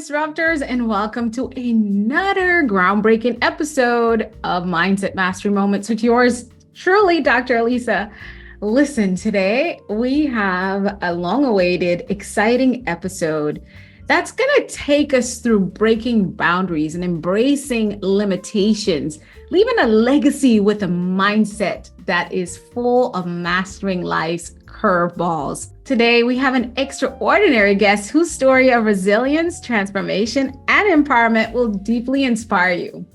disruptors, and welcome to another groundbreaking episode of Mindset Mastery Moments with yours truly, Dr. Alisa. Listen, today we have a long-awaited, exciting episode that's going to take us through breaking boundaries and embracing limitations, leaving a legacy with a mindset that is full of mastering life's curveballs. Today, we have an extraordinary guest whose story of resilience, transformation, and empowerment will deeply inspire you.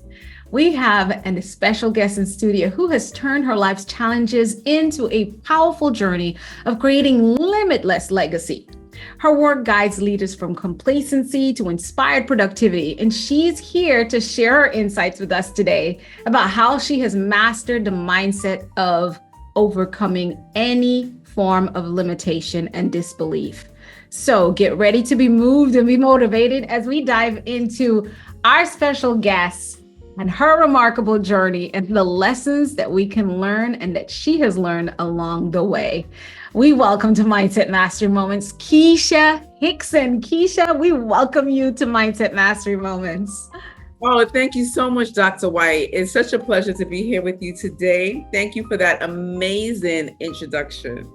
We have a special guest in studio who has turned her life's challenges into a powerful journey of creating limitless legacy. Her work guides leaders from complacency to inspired productivity, and she's here to share her insights with us today about how she has mastered the mindset of overcoming any form of limitation and disbelief. So get ready to be moved and be motivated as we dive into our special guest and her remarkable journey and the lessons that we can learn and that she has learned along the way. We welcome to Mindset Mastery Moments, Keisha Hickson. Keisha, we welcome you to Mindset Mastery Moments. Oh, thank you so much, Dr. Whyte. It's such a pleasure to be here with you today. Thank you for that amazing introduction.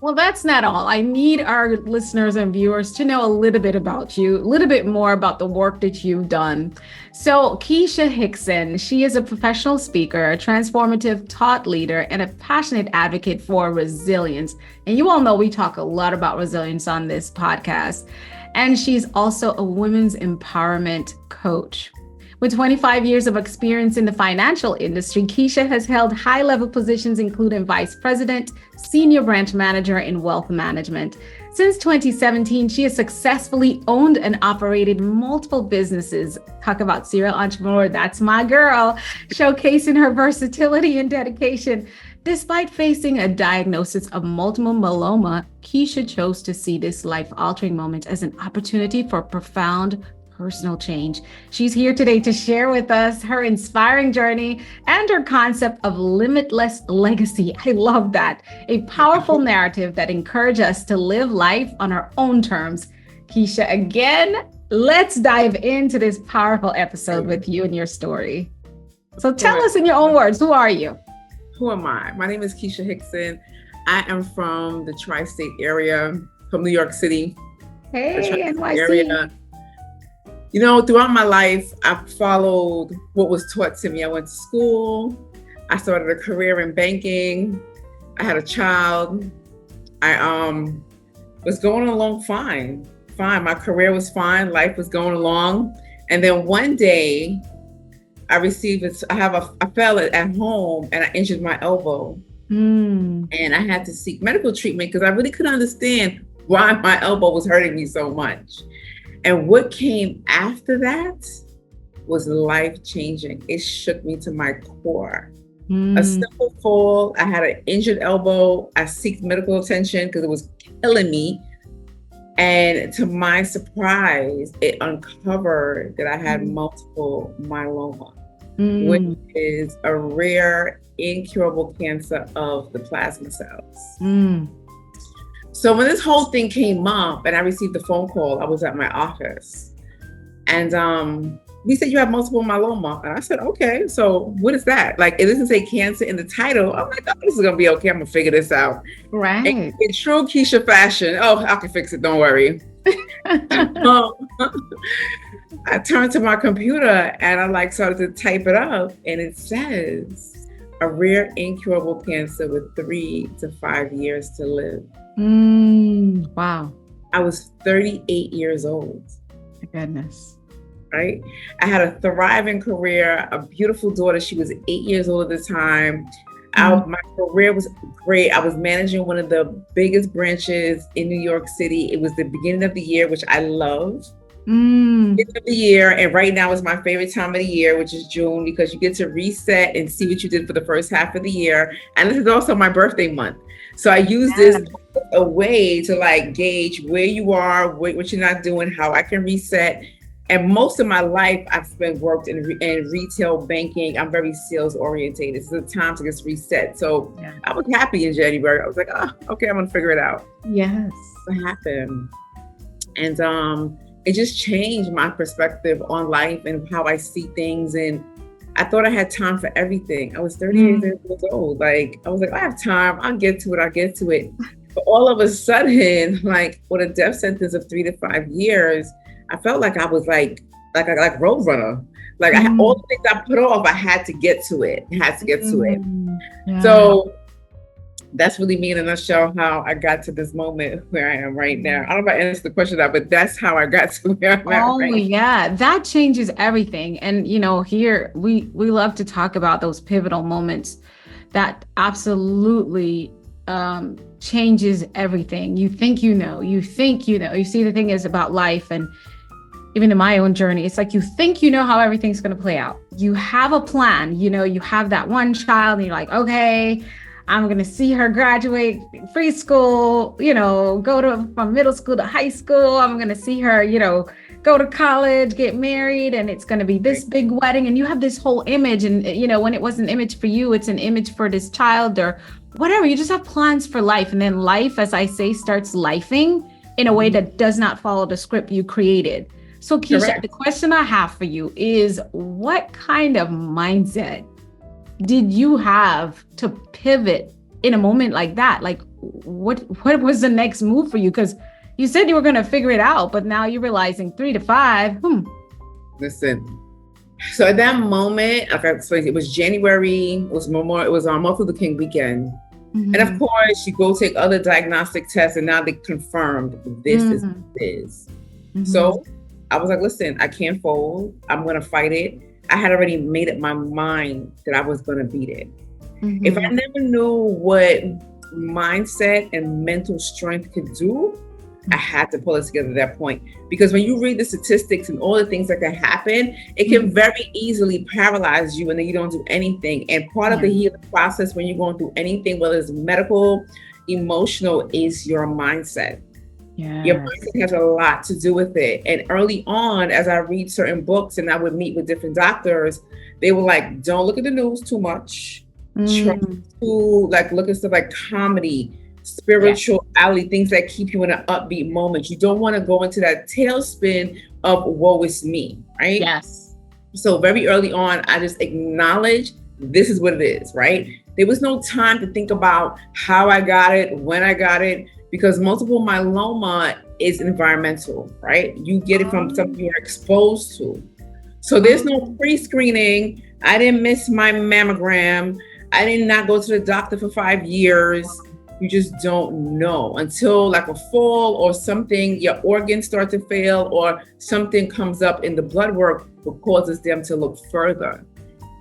Well, that's not all. I need our listeners and viewers to know a little bit about you, a little bit more about the work that you've done. So Keisha Hickson, she is a professional speaker, a transformative thought leader, and a passionate advocate for resilience. And you all know we talk a lot about resilience on this podcast. And she's also a women's empowerment coach. With 25 years of experience in the financial industry, Keisha has held high-level positions including vice president, senior branch manager in wealth management. Since 2017, she has successfully owned and operated multiple businesses. Talk about serial entrepreneur, that's my girl, showcasing her versatility and dedication. Despite facing a diagnosis of multiple myeloma, Keisha chose to see this life-altering moment as an opportunity for profound personal change. She's here today to share with us her inspiring journey and her concept of limitless legacy. I love that. A powerful narrative that encourages us to live life on our own terms. Keisha, again, let's dive into this powerful episode with you and your story. So tell us in your own words, who are you? Who am I? My name is Keisha Hickson. I am from the tri-state area, from New York City. Hey, NYC. Area. You know, throughout my life, I followed what was taught to me. I went to school. I started a career in banking. I had a child. I was going along fine. My career was fine. Life was going along. And then one day, I fell at home and I injured my elbow. And I had to seek medical treatment because I really couldn't understand why my elbow was hurting me so much. And what came after that was life-changing. It shook me to my core. A simple fall, I had an injured elbow. I sought medical attention because it was killing me. And to my surprise, it uncovered that I had multiple myeloma, which is a rare, incurable cancer of the plasma cells. So when this whole thing came up and I received the phone call, I was at my office and he said, you have multiple myeloma. And I said, okay, so what is that? Like, it doesn't say cancer in the title. I'm like, oh, this is gonna be okay. I'm gonna figure this out. Right. And in true Keisha fashion, oh, I can fix it, don't worry. I turned to my computer and I started to type it up and it says, a rare incurable cancer with 3 to 5 years to live. Wow. I was 38 years old. My goodness. Right? I had a thriving career, a beautiful daughter. She was 8 years old at the time. My career was great. I was managing one of the biggest branches in New York City. It was the beginning of the year, which I love. Beginning of the year, and right now is my favorite time of the year, which is June, because you get to reset and see what you did for the first half of the year. And this is also my birthday month. So I use this a way to gauge where you are, what you're not doing, how I can reset. And most of my life, I've worked in retail banking. I'm very sales oriented. It's the time to just reset. So I was happy in January. I was like, oh, okay, I'm gonna figure it out. Yes. What happened? And it just changed my perspective on life and how I see things. And I thought I had time for everything. I was 38 years old. Like, I was like, I have time. I'll get to it. But all of a sudden, like with a death sentence of 3 to 5 years, I felt like I was like Roadrunner. Like I had all the things I put off, I had to get to it. Yeah. So that's really me in a nutshell, how I got to this moment where I am right now. I don't know if I answered the question out, but that's how I got to where I'm at right now. Yeah, that changes everything. And here we love to talk about those pivotal moments that absolutely changes everything. You think you see, the thing is about life, and even in my own journey, it's like you think how everything's going to play out. You have a plan, you have that one child and you're like, okay, I'm going to see her graduate preschool, go from middle school to high school. I'm going to see her, go to college, get married, and it's going to be this big wedding. And you have this whole image. And, when it was an image for you, it's an image for this child or whatever. You just have plans for life. And then life, as I say, starts lifing in a way that does not follow the script you created. So Keisha, Correct. The question I have for you is, what kind of mindset did you have to pivot in a moment like that? Like, what was the next move for you? Because you said you were going to figure it out, but now you're realizing 3 to 5. Listen, so at that moment, so it was January, it was on Martin Luther King weekend. Mm-hmm. And of course, you go take other diagnostic tests, and now they confirmed this is what it is. Mm-hmm. So I was like, listen, I can't fold. I'm going to fight it. I had already made up my mind that I was going to beat it. Mm-hmm. If I never knew what mindset and mental strength could do, I had to pull it together at that point. Because when you read the statistics and all the things that can happen, it can very easily paralyze you, and then you don't do anything. And part of the healing process when you're going through anything, whether it's medical, emotional, is your mindset. Yes. Your mindset has a lot to do with it. And early on, as I read certain books and I would meet with different doctors, they were like, don't look at the news too much. Try to look at stuff like comedy, spirituality, things that keep you in an upbeat moment. You don't want to go into that tailspin of woe is me, right? Yes. So very early on, I just acknowledged this is what it is, right? There was no time to think about how I got it, when I got it, because multiple myeloma is environmental, right? You get it from something you're exposed to. So there's no pre-screening. I didn't miss my mammogram. I did not go to the doctor for 5 years. You just don't know until like a fall or something, your organs start to fail or something comes up in the blood work that causes them to look further.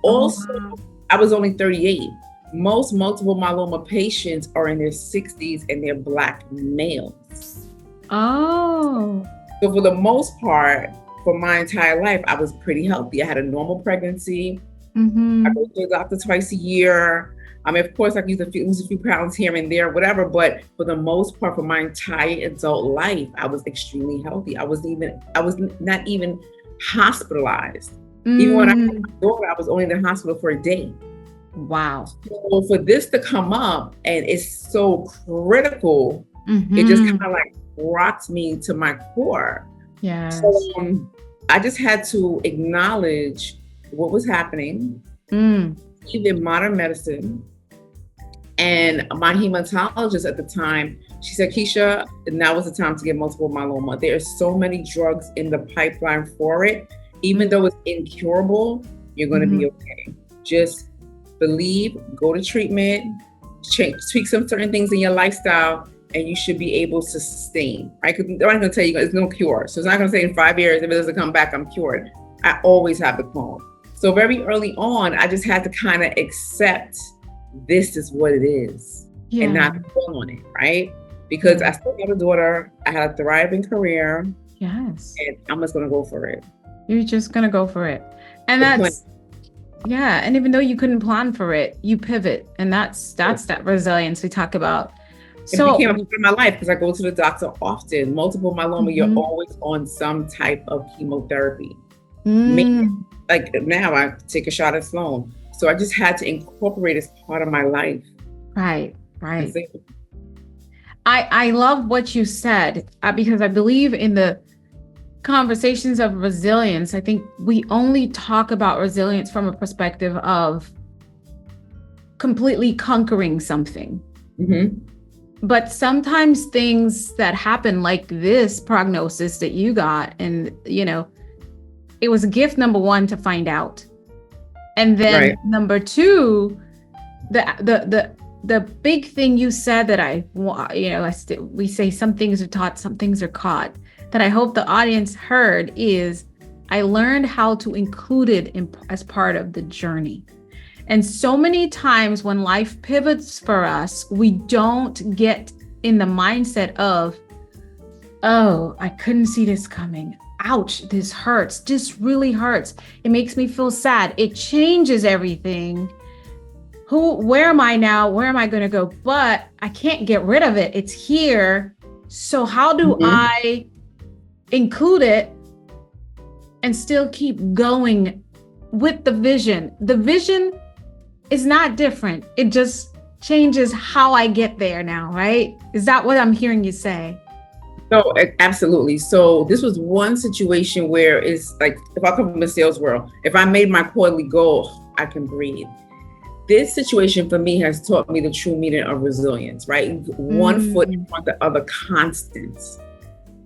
Also, I was only 38. Most multiple myeloma patients are in their 60s and they're Black males. Oh. So for the most part, for my entire life, I was pretty healthy. I had a normal pregnancy. I go to the doctor twice a year. Of course, I could lose a few pounds here and there, whatever. But for the most part, for my entire adult life, I was extremely healthy. I was not even hospitalized. Even when I had my daughter, I was only in the hospital for a day. Wow. So for this to come up and it's so critical, it just kind of like rocked me to my core. Yeah. So I just had to acknowledge what was happening, even modern medicine. And my hematologist at the time, she said, Keisha, now is the time to get multiple myeloma. There are so many drugs in the pipeline for it. Even though it's incurable, you're going to be okay. Just believe, go to treatment, tweak some certain things in your lifestyle, and you should be able to sustain, right? Because they're not going to tell you there's no cure. So it's not going to say in 5 years, if it doesn't come back, I'm cured. I always have the clone. So very early on, I just had to kind of accept this is what it is and not dwell on it, right? Because I still got a daughter, I had a thriving career. Yes. And I'm just going to go for it. You're just going to go for it. And and even though you couldn't plan for it, you pivot. And that's that resilience we talk about. So it became a part of my life because I go to the doctor often. Multiple myeloma, you're always on some type of chemotherapy. Like now I take a shot at Sloan. So I just had to incorporate as part of my life. Right. I love what you said because I believe in the conversations of resilience, I think we only talk about resilience from a perspective of completely conquering something. Mm-hmm. But sometimes things that happen, like this prognosis that you got, and it was a gift, number one, to find out. And then number two, the big thing you said that we say some things are taught, some things are caught, that I hope the audience heard is, I learned how to include it as part of the journey. And so many times when life pivots for us, we don't get in the mindset of, oh, I couldn't see this coming. Ouch, this hurts. This really hurts. It makes me feel sad. It changes everything. Where am I now? Where am I going to go? But I can't get rid of it. It's here. So how do I include it and still keep going with the vision? The vision is not different. It just changes how I get there now, right? Is that what I'm hearing you say? No, absolutely. So this was one situation where it's like, if I come from the sales world, if I made my quarterly goal, I can breathe. This situation for me has taught me the true meaning of resilience, right? One foot in front of the other, constants.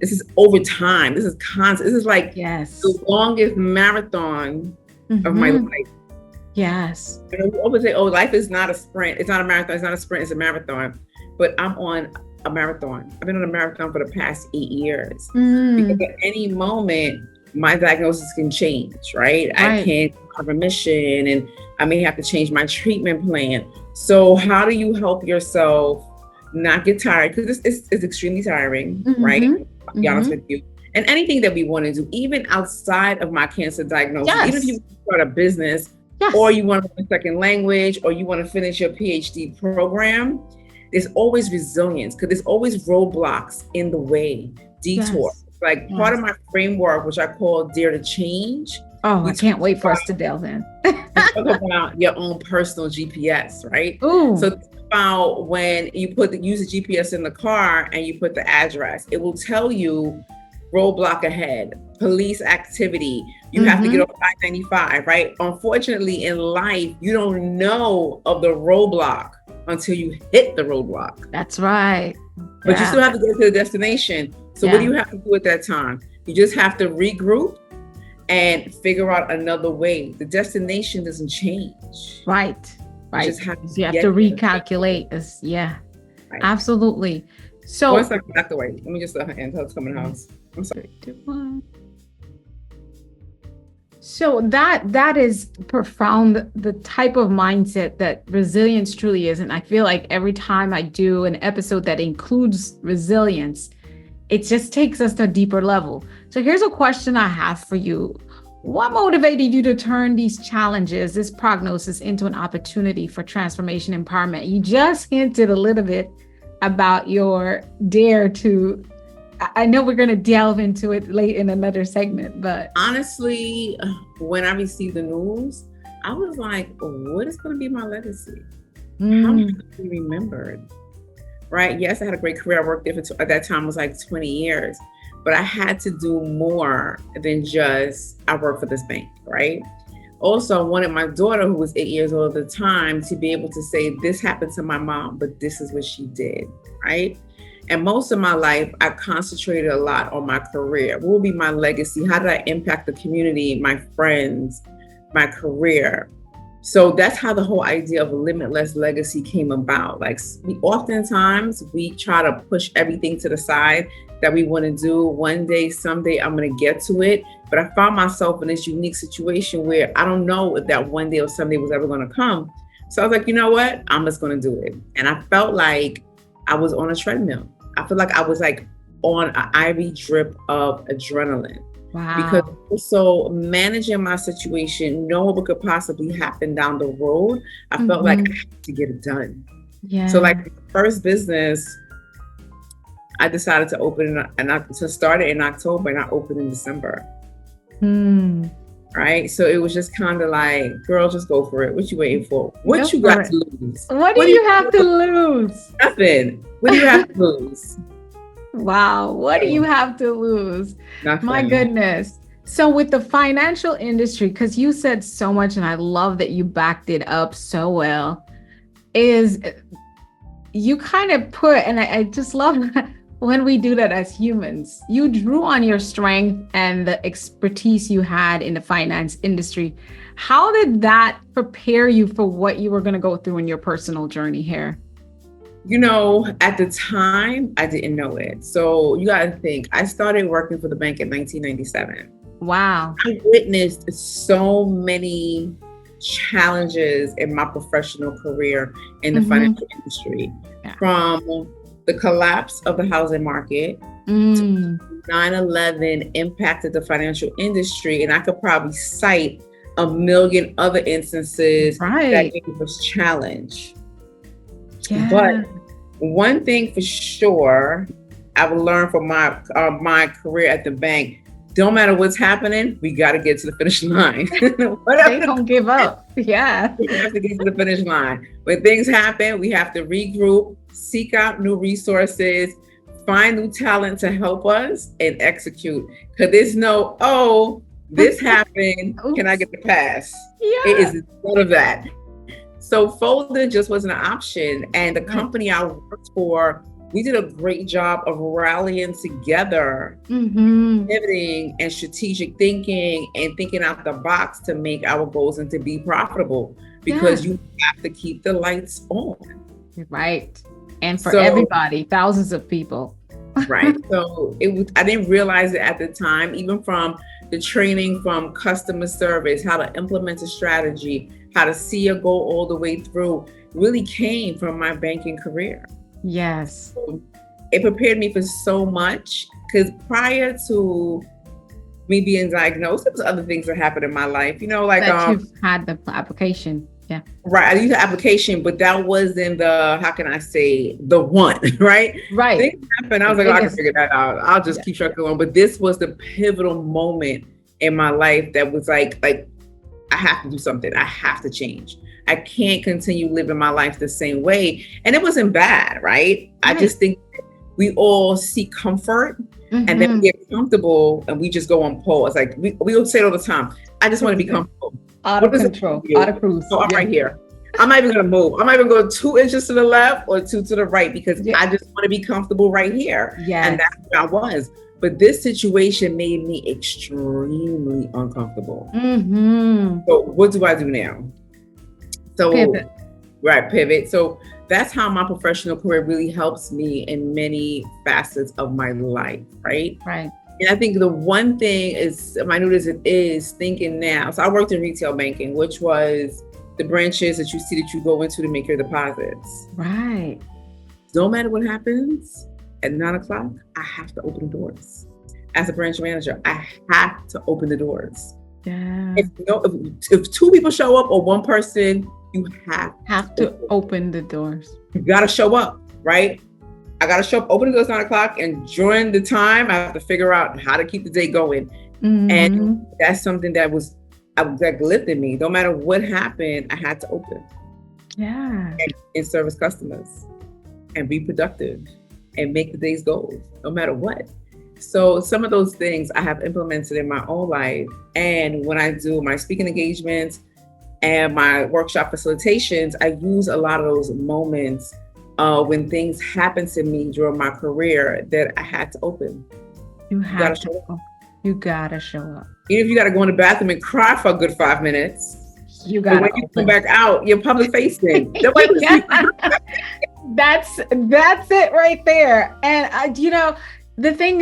This is over time. This is constant. This is like the longest marathon of my life. Yes. You know, we always say, oh, life is not a sprint. It's not a marathon. It's not a sprint. It's a marathon. But I'm on a marathon. I've been on a marathon for the past 8 years. Because at any moment, my diagnosis can change, right? I can't have remission, and I may have to change my treatment plan. So how do you help yourself not get tired? Because it's extremely tiring, right? I'll be honest with you. And anything that we want to do, even outside of my cancer diagnosis, even if you start a business, or you want to learn a second language, or you want to finish your PhD program, there's always resilience, because there's always roadblocks in the way, detours. Like part of my framework, which I call Dare to Change. Oh, I can't wait for us to delve in. Talk about your own personal GPS, right? Ooh. So think about when you use the GPS in the car and you put the address, it will tell you roadblock ahead, police activity. You have to get off I-95, right? Unfortunately, in life, you don't know of the roadblock until you hit the roadblock. That's right. But you still have to get to the destination. So what do you have to do at that time? You just have to regroup and figure out another way. The destination doesn't change. Right. You just have to recalculate. Absolutely. So one second, Dr. White. Let me just let her in until it's coming in the house. I'm sorry. So that is profound, the type of mindset that resilience truly is. And I feel like every time I do an episode that includes resilience, it just takes us to a deeper level. So here's a question I have for you. What motivated you to turn these challenges, this prognosis, into an opportunity for transformation empowerment? You just hinted a little bit about your dare to, I know we're going to delve into it late in another segment, but honestly, when I received the news, I was like, what is going to be my legacy? How am I going to be remembered? Right? Yes, I had a great career. I worked there at that time, it was like 20 years, but I had to do more than just, I work for this bank, right? Also, I wanted my daughter, who was 8 years old at the time, to be able to say, this happened to my mom, but this is what she did, right? And most of my life, I concentrated a lot on my career. What will be my legacy? How did I impact the community, my friends, my career? So that's how the whole idea of a limitless legacy came about. Like, oftentimes we try to push everything to the side that we want to do. One day, someday, I'm going to get to it. But I found myself in this unique situation where I don't know if that one day or someday was ever going to come. So I was like, you know what? I'm just going to do it. And I felt like I was on a treadmill. I feel like I was like on an IV drip of adrenaline. Wow. Because also managing my situation, knowing what could possibly happen down the road, I felt like I had to get it done. Yeah. So like the first business, I decided to open to start it in October, and I opened in December. Right? So it was just kind of like, girl, just go for it. What you waiting for? What you got to lose? What do you have to lose? Nothing. What do you have to lose? Wow. What do you have to lose? My Nothing. goodness. So with the financial industry, because you said so much and I love that you backed it up so well, is you kind of put, and I just love when we do that as humans, you drew on your strength and the expertise you had in the finance industry. How did that prepare you for what you were going to go through in your personal journey here? At the time, I didn't know it. So you got to think, I started working for the bank in 1997. Wow. I witnessed so many challenges in my professional career in the financial industry, from the collapse of the housing market to 9/11 impacted the financial industry. And I could probably cite a million other instances that it was challenge. Yeah. But one thing for sure, I've learned from my career at the bank, don't matter what's happening, we got to get to the finish line. They don't give up. Yeah. We have to get to the finish line. When things happen, we have to regroup, seek out new resources, find new talent to help us, and execute. Because there's no, this happened. Can I get the pass? Yeah. It is none of that. So folding just wasn't an option. And the company I worked for, we did a great job of rallying together, pivoting and strategic thinking and thinking out the box to make our goals and to be profitable, because you have to keep the lights on. Right. And for everybody, thousands of people. Right. So I didn't realize it at the time, even from the training from customer service, how to implement a strategy, how to see a goal all the way through, really came from my banking career. Yes. It prepared me for so much, because prior to me being diagnosed, there was other things that happened in my life, you've had the application. Yeah. Right. I used the application, but that wasn't the one, right? Right. Things happened. I was like, I can figure that out. I'll just keep trucking on. But this was the pivotal moment in my life that was like, I have to do something. I have to change. I can't continue living my life the same way. And it wasn't bad, right? I just think we all seek comfort and then we get comfortable and we just go on pause. It's like we will say it all the time. I just want to be comfortable. Out of control, out of cruise. So I'm right here. I'm not even going to move. I'm not even going 2 inches to the left or 2 to the right, because I just want to be comfortable right here. Yes. And that's where I was. But this situation made me extremely uncomfortable. So what do I do now? So pivot. So that's how my professional career really helps me in many facets of my life, right? Right. And I think the one thing is, minute as it is, thinking now. So I worked in retail banking, which was the branches that you go into to make your deposits. Right. No matter what happens, at 9:00, I have to open the doors. As a branch manager, I have to open the doors. Yeah. If 2 people show up or 1 person, you have to open the doors. You got to show up, right? I got to show up, open the doors 9:00, and during the time, I have to figure out how to keep the day going. And that's something that lifted me. No matter what happened, I had to open. Yeah. And service customers and be productive and make the day's goals, no matter what. So some of those things I have implemented in my own life. And when I do my speaking engagements and my workshop facilitations, I use a lot of those moments when things happen to me during my career that I had to open. You gotta show up. Even if you gotta go in the bathroom and cry for a good 5 minutes, you gotta. When you come back out, you're public facing. That's it right there. And the thing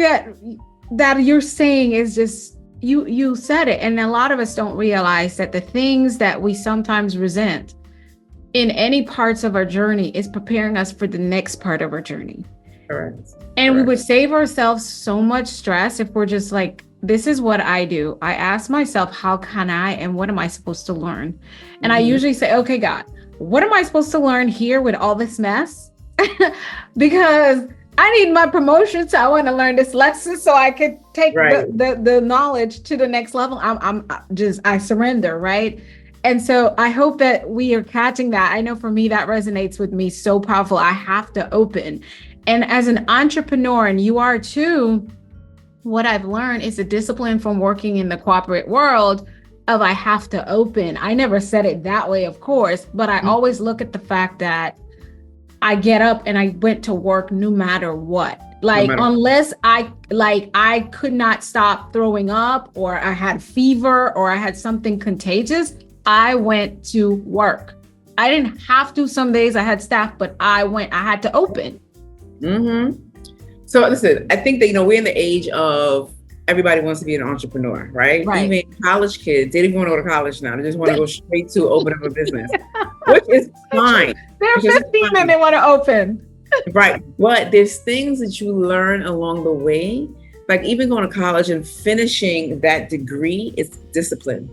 that you're saying is just you said it, and a lot of us don't realize that the things that we sometimes resent in any parts of our journey is preparing us for the next part of our journey. Correct. And we would save ourselves so much stress if we're just like, this is what I do. I ask myself, how can I, and what am I supposed to learn? And I usually say, okay, God, what am I supposed to learn here with all this mess? Because I need my promotion, so I want to learn this lesson so I could take the knowledge to the next level. I surrender, right? And so I hope that we are catching that. I know for me, that resonates with me so powerful. I have to open. And as an entrepreneur, and you are too, what I've learned is the discipline from working in the corporate world of I have to open. I never said it that way, of course, but I always look at the fact that I get up and I went to work no matter what. Like, unless I could not stop throwing up, or I had fever, or I had something contagious, I went to work. I didn't have to. Some days I had staff, but I had to open. Mm-hmm. So listen, I think that, we're in the age of everybody wants to be an entrepreneur, right? Even college kids, they don't want to go to college now. They just want to go straight to open up a business, which is fine. They're 15 and they want to open. Right. But there's things that you learn along the way, like even going to college and finishing that degree, is discipline.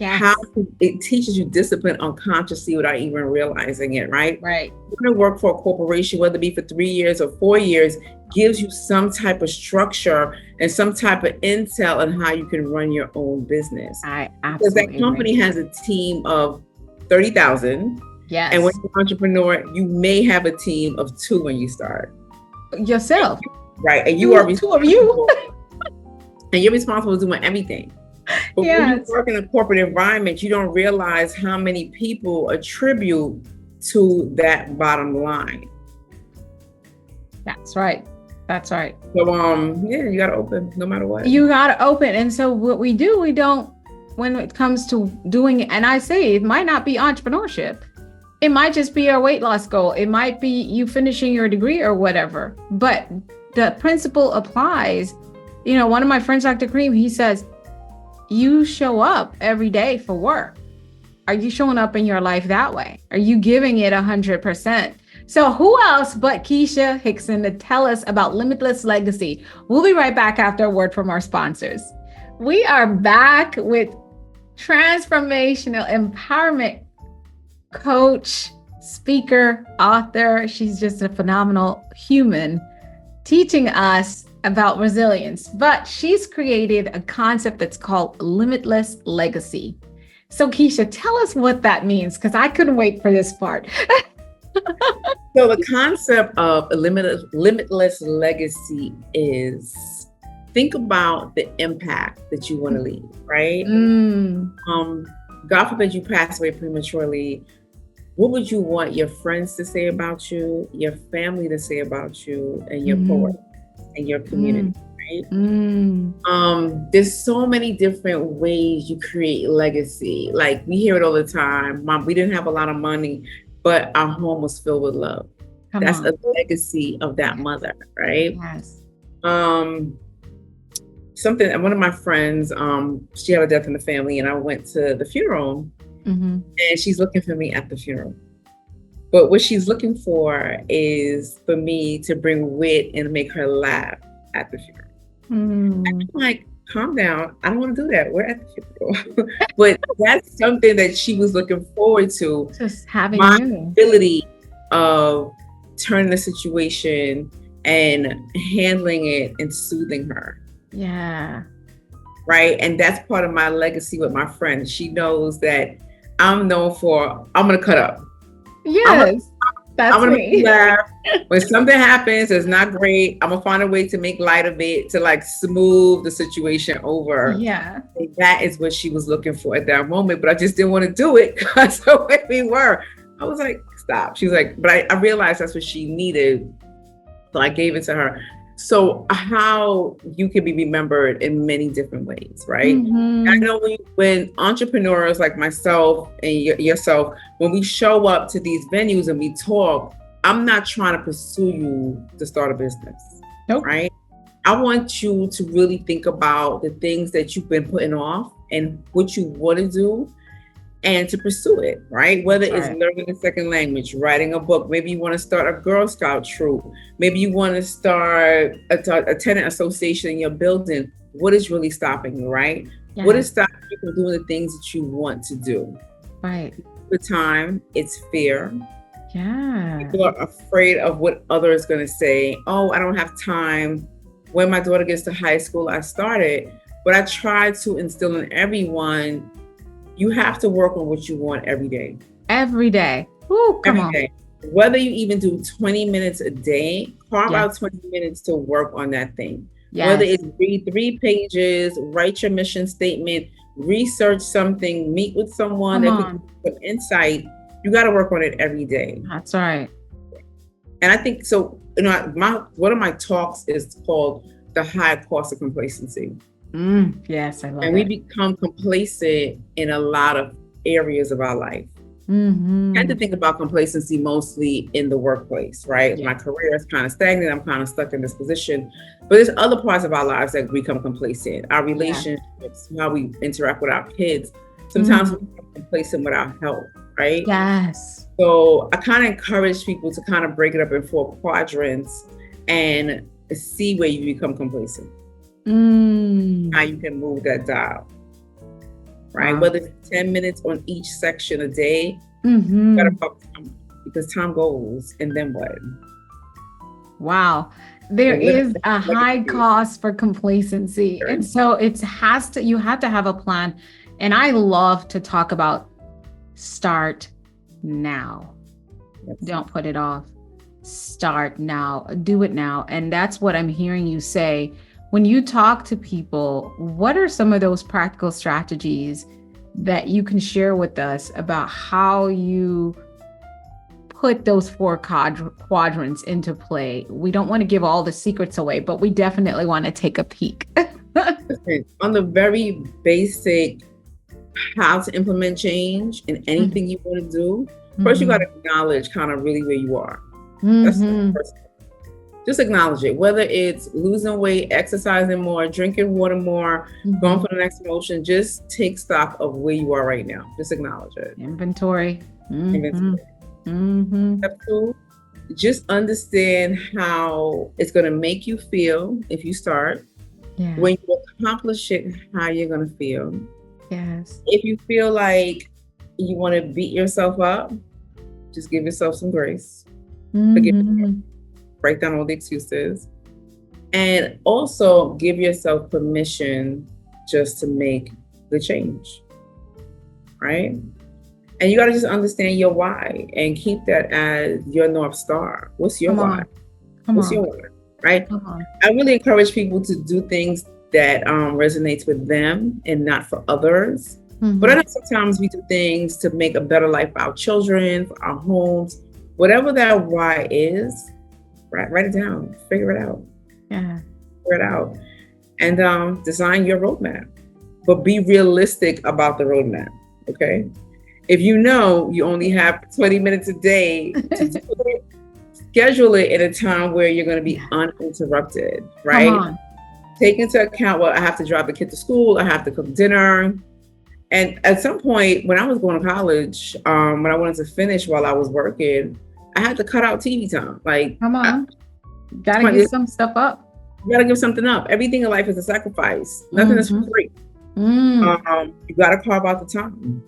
Yes. It teaches you discipline unconsciously without even realizing it, right? Right. Going to work for a corporation, whether it be for 3 years or 4 years, gives you some type of structure and some type of intel on how you can run your own business. I absolutely Because that company has a team of 30,000. Yes. And when you're an entrepreneur, you may have a team of 2 when you start. Yourself. Right. And you are two of you. And you're responsible for doing everything. But when you work in a corporate environment, you don't realize how many people attribute to that bottom line. That's right. That's right. So you gotta open no matter what. You gotta open. And so what we do, we don't, when it comes to doing it, and I say it might not be entrepreneurship. It might just be a weight loss goal. It might be you finishing your degree or whatever. But the principle applies. One of my friends, Dr. Kareem, he says, you show up every day for work. Are you showing up in your life that way? Are you giving it 100%? So who else but Keisha Hickson to tell us about Limitless Legacy? We'll be right back after a word from our sponsors. We are back with transformational empowerment coach, speaker, author. She's just a phenomenal human teaching us about resilience, but she's created a concept that's called Limitless Legacy. So Keisha, tell us what that means, because I couldn't wait for this part. So the concept of a limitless legacy is, think about the impact that you want to leave, right? God forbid you pass away prematurely. What would you want your friends to say about you, your family to say about you, and your coworkers and your community, right? There's so many different ways you create legacy. Like, we hear it all the time. Mom, we didn't have a lot of money, but our home was filled with love. That's a legacy of that mother, right? Yes. One of my friends, she had a death in the family, and I went to the funeral, and she's looking for me at the funeral. But what she's looking for is for me to bring wit and make her laugh at the funeral. I'm like, calm down. I don't want to do that. We're at the funeral. But that's something that she was looking forward to. Just having my ability of turning the situation and handling it and soothing her. Yeah. Right. And that's part of my legacy with my friend. She knows that I'm known for, I'm going to cut up. Yes. I'm going to make you laugh. When something happens that's not great, I'm going to find a way to make light of it, to like smooth the situation over. Yeah. And that is what she was looking for at that moment. But I just didn't want to do it because the way we were. I was like, stop. She was like, but I realized that's what she needed. So I gave it to her. So how you can be remembered in many different ways, right? I know when entrepreneurs like myself and yourself, when we show up to these venues and we talk, I'm not trying to pursue you to start a business, right? I want you to really think about the things that you've been putting off and what you want to do, and to pursue it, right? Whether it's learning a second language, writing a book, maybe you want to start a Girl Scout troop, maybe you want to start a tenant association in your building. What is really stopping you, right? Yeah. What is stopping you from doing the things that you want to do? Right. The time, it's fear. Yeah. People are afraid of what others are going to say. Oh, I don't have time. When my daughter gets to high school, I started, but I tried to instill in everyone, You have to work on what you want every day. Every day. Ooh, come on. Day. Whether you even do 20 minutes a day, carve Yes. out 20 minutes to work on that thing. Yes. Whether it's read 3 pages, write your mission statement, research something, meet with someone that could give you some insight, you got to work on it every day. That's right. And I think so. One of my talks is called The High Cost of Complacency. Yes, I love it. And we become complacent in a lot of areas of our life. Mm-hmm. I tend to think about complacency mostly in the workplace, right? Yeah. My career is kind of stagnant. I'm kind of stuck in this position. But there's other parts of our lives that become complacent. Our relationships, how we interact with our kids. Sometimes we become complacent with our health, right? Yes. So I kind of encourage people to kind of break it up in 4 quadrants and see where you become complacent. How you can move that dial, right? Wow. Whether it's 10 minutes on each section a day, you gotta focus on, because time goes, and then what? Wow. There is a high cost for complacency. Sure. And so you have to have a plan. And I love to talk about start now. Yes. Don't put it off. Start now. Do it now. And that's what I'm hearing you say. When you talk to people, what are some of those practical strategies that you can share with us about how you put those 4 quadrants into play? We don't want to give all the secrets away, but we definitely want to take a peek. On the very basic, how to implement change in anything you want to do, first you got to acknowledge kind of really where you are. That's the first thing. Just acknowledge it, whether it's losing weight, exercising more, drinking water more, going for the next promotion. Just take stock of where you are right now. Just acknowledge it. Inventory. Step 2, just understand how it's going to make you feel if you start. Yeah. When you accomplish it, how you're going to feel. Yes. If you feel like you want to beat yourself up, just give yourself some grace. Forgive yourself. Write down all the excuses, and also give yourself permission just to make the change, right? And you got to just understand your why and keep that as your North Star. What's your why? What's your why, right? I really encourage people to do things that resonates with them and not for others. But I know sometimes we do things to make a better life for our children, for our homes, whatever that why is. Write it down, figure it out. Yeah. Figure it out. And design your roadmap. But be realistic about the roadmap, okay? If you know you only have 20 minutes a day to do it, schedule it at a time where you're going to be uninterrupted, right? Take into account, well, I have to drive the kid to school, I have to cook dinner. And at some point, when I was going to college, when I wanted to finish while I was working, I had to cut out TV time. Like, come on, gotta give some stuff up. You gotta give something up. Everything in life is a sacrifice. Nothing is for free. You gotta carve out the time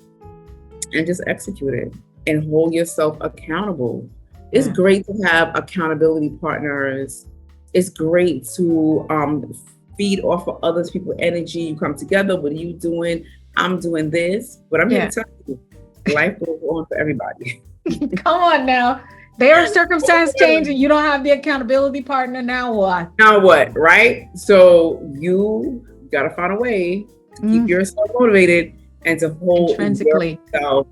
and just execute it and hold yourself accountable. It's great to have accountability partners. It's great to feed off of other people's energy. You come together. What are you doing? I'm doing this. But I'm here to tell you, life goes on for everybody. Come on now. Their circumstance change and you don't have the accountability partner. Now what? Now what, right? So you got to find a way to keep yourself motivated and to hold yourself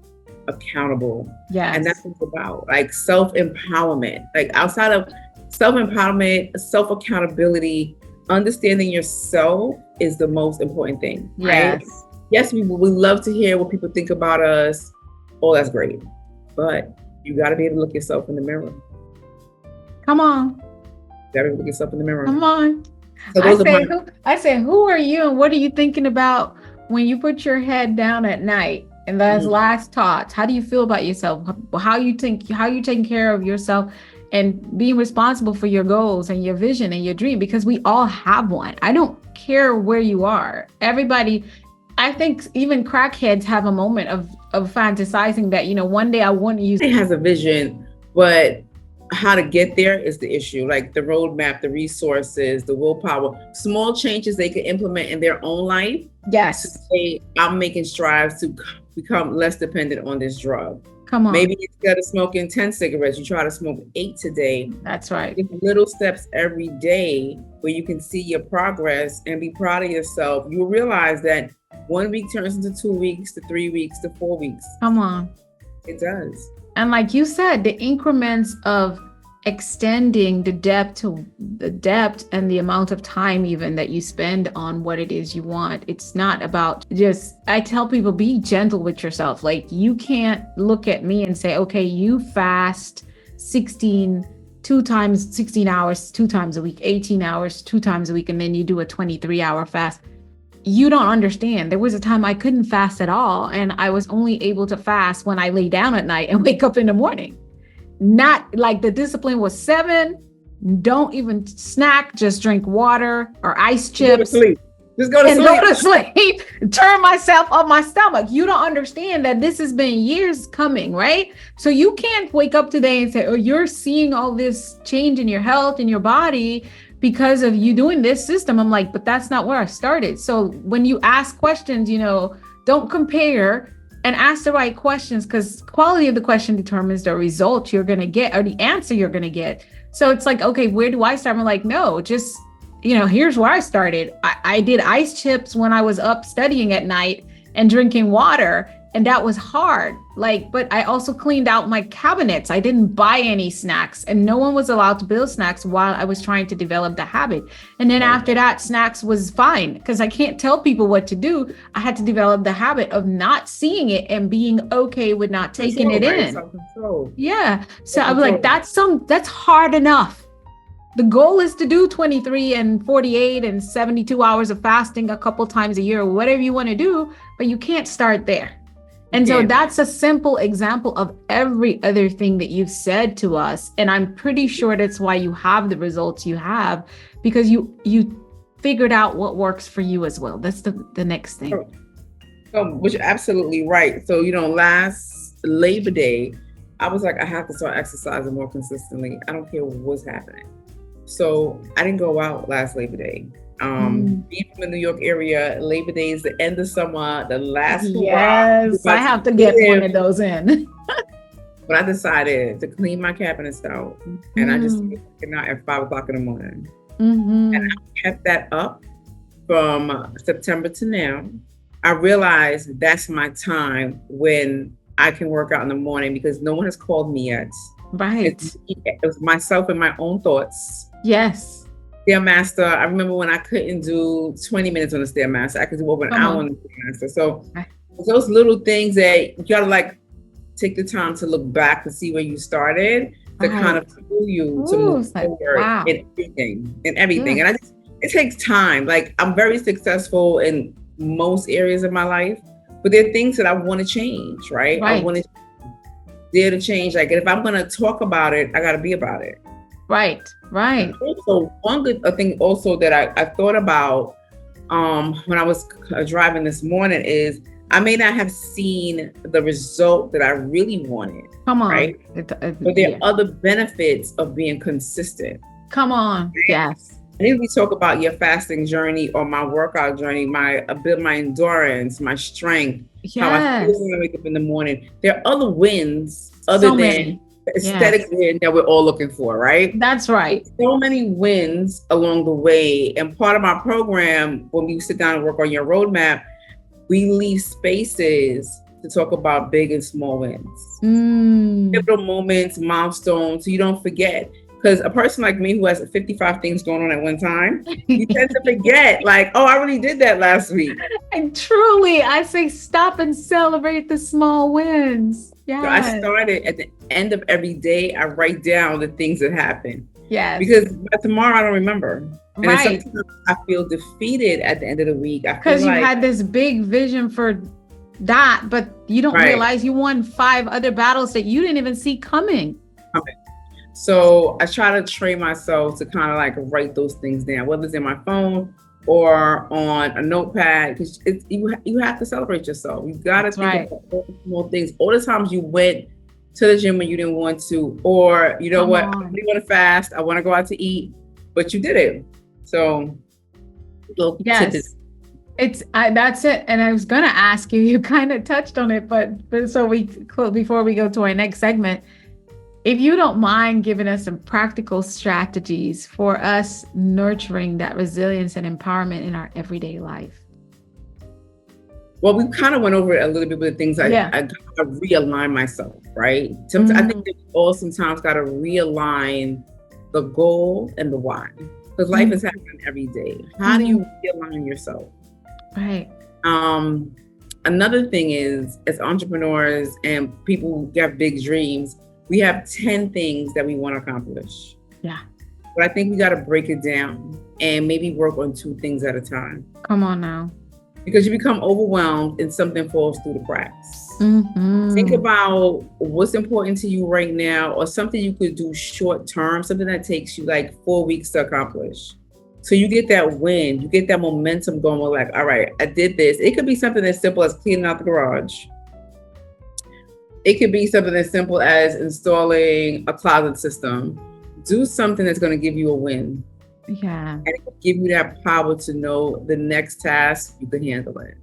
accountable. Yeah. And that's what it's about. Like self-empowerment. Like outside of self-empowerment, self-accountability, understanding yourself is the most important thing, right? Yes, we love to hear what people think about us. Oh, that's great. But you got to be able to look yourself in the mirror. Come on. You got to look yourself in the mirror. Come on. So I say, who are you and what are you thinking about when you put your head down at night and those last thoughts? How do you feel about yourself? How you taking care of yourself and being responsible for your goals and your vision and your dream? Because we all have one. I don't care where you are. Everybody, I think even crackheads have a moment of fantasizing that, one day I want to use. It has a vision, but how to get there is the issue, like the roadmap, the resources, the willpower, small changes they can implement in their own life. Yes. To say, I'm making strides to become less dependent on this drug. Come on. Maybe instead of smoking 10 cigarettes, you try to smoke 8 today. That's right. Give little steps every day where you can see your progress and be proud of yourself. You will realize that 1 week turns into 2 weeks to 3 weeks to 4 weeks. Come on. It does. And like you said, the increments of extending the depth and the amount of time even that you spend on what it is you want. It's not about just, I tell people, be gentle with yourself. Like, you can't look at me and say, okay, you fast 16 hours, 2 times a week, 18 hours, 2 times a week, and then you do a 23-hour fast. You don't understand. There was a time I couldn't fast at all, and I was only able to fast when I lay down at night and wake up in the morning. Not like the discipline was 7, don't even snack, just drink water or ice chips. Just go to sleep. Turn myself on my stomach. You don't understand that this has been years coming, right? So you can't wake up today and say, oh, you're seeing all this change in your health, in your body, because of you doing this system. I'm like, but that's not where I started. So when you ask questions, don't compare and ask the right questions, because quality of the question determines the result you're going to get or the answer you're going to get. So it's like, okay, where do I start? I'm like, no, just, here's where I started. I did ice chips when I was up studying at night and drinking water. And that was hard. But I also cleaned out my cabinets. I didn't buy any snacks, and no one was allowed to build snacks while I was trying to develop the habit. And then after that, snacks was fine, because I can't tell people what to do. I had to develop the habit of not seeing it and being okay with not taking it in. Self-control. Yeah. So I'm like, that's hard enough. The goal is to do 23 and 48 and 72 hours of fasting a couple times a year, or whatever you want to do, but you can't start there. And so that's a simple example of every other thing that you've said to us. And I'm pretty sure that's why you have the results you have, because you figured out what works for you as well. That's the next thing. Which you're absolutely right. So, last Labor Day, I was like, I have to start exercising more consistently. I don't care what's happening. So I didn't go out last Labor Day. Being from the New York area, Labor Day is the end of summer, the last Yes, I have to get one of those in. But I decided to clean my cabinets out, and I just came out at 5 o'clock in the morning. And I kept that up from September to now. I realized that's my time when I can work out in the morning, because no one has called me yet. Right. It was myself and my own thoughts. Yes. Stairmaster. I remember when I couldn't do 20 minutes on the Stairmaster, I could do over an hour on the Stairmaster. So those little things that you gotta take the time to look back to see where you started, to kind of fuel you to move forward in everything. And it takes time. I'm very successful in most areas of my life, but there are things that I want to change, right? I want to dare to change. If I'm going to talk about it, I got to be about it. Right. Also, one good thing also that I thought about when I was driving this morning is I may not have seen the result that I really wanted. Come on. Right? But there are other benefits of being consistent. Come on. Yes. And if we talk about your fasting journey or my workout journey, my endurance, my strength, how I feel when I wake up in the morning, there are other wins other than the aesthetic win that we're all looking for, right? That's right. So many wins along the way. And part of my program, when we sit down and work on your roadmap, we leave spaces to talk about big and small wins. Pivotal moments, milestones, so you don't forget. Because a person like me who has 55 things going on at one time, you tend to forget, oh, I already did that last week. And truly, I say stop and celebrate the small wins. Yeah. So I started at the end of every day, I write down the things that happened. Yes. Because by tomorrow, I don't remember. And sometimes I feel defeated at the end of the week. Because you had this big vision for that, but you don't realize you won 5 other battles that you didn't even see coming. Okay. So I try to train myself to kind of write those things down, whether it's in my phone or on a notepad, because you have to celebrate yourself. You got to think about all the small things. All the times you went to the gym when you didn't want to, or you know Come what, I on. really want to fast, I want to go out to eat, but you did it. So little tidbits. Yes, that's it. And I was going to ask you, you kind of touched on it, but so before we go to our next segment, if you don't mind giving us some practical strategies for us nurturing that resilience and empowerment in our everyday life. Well, we kind of went over it a little bit with the things I gotta realign myself, right? I think that we all sometimes gotta realign the goal and the why, because life is happening every day. How do you realign yourself? Right. Another thing is, as entrepreneurs and people who have big dreams, we have 10 things that we want to accomplish. Yeah. But I think we got to break it down and maybe work on 2 things at a time. Come on now. Because you become overwhelmed and something falls through the cracks. Think about what's important to you right now, or something you could do short term, something that takes you like 4 weeks to accomplish. So you get that win, you get that momentum going. We're like, all right, I did this. It could be something as simple as cleaning out the garage. It could be something as simple as installing a closet system. Do something that's going to give you a win. Yeah. And it will give you that power to know the next task, you can handle it.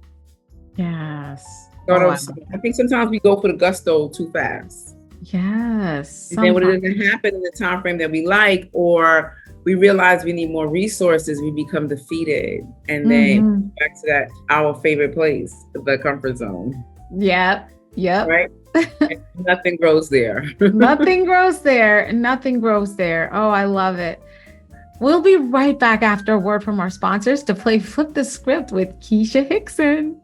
Yes. I think sometimes we go for the gusto too fast. Yes. And then when it doesn't happen in the time frame that we like, or we realize we need more resources, we become defeated. And then back to that, our favorite place, the comfort zone. Yep. Right? Nothing grows there. Nothing grows there. Nothing grows there. Oh, I love it. We'll be right back after a word from our sponsors to play Flip the Script with Keisha Hickson.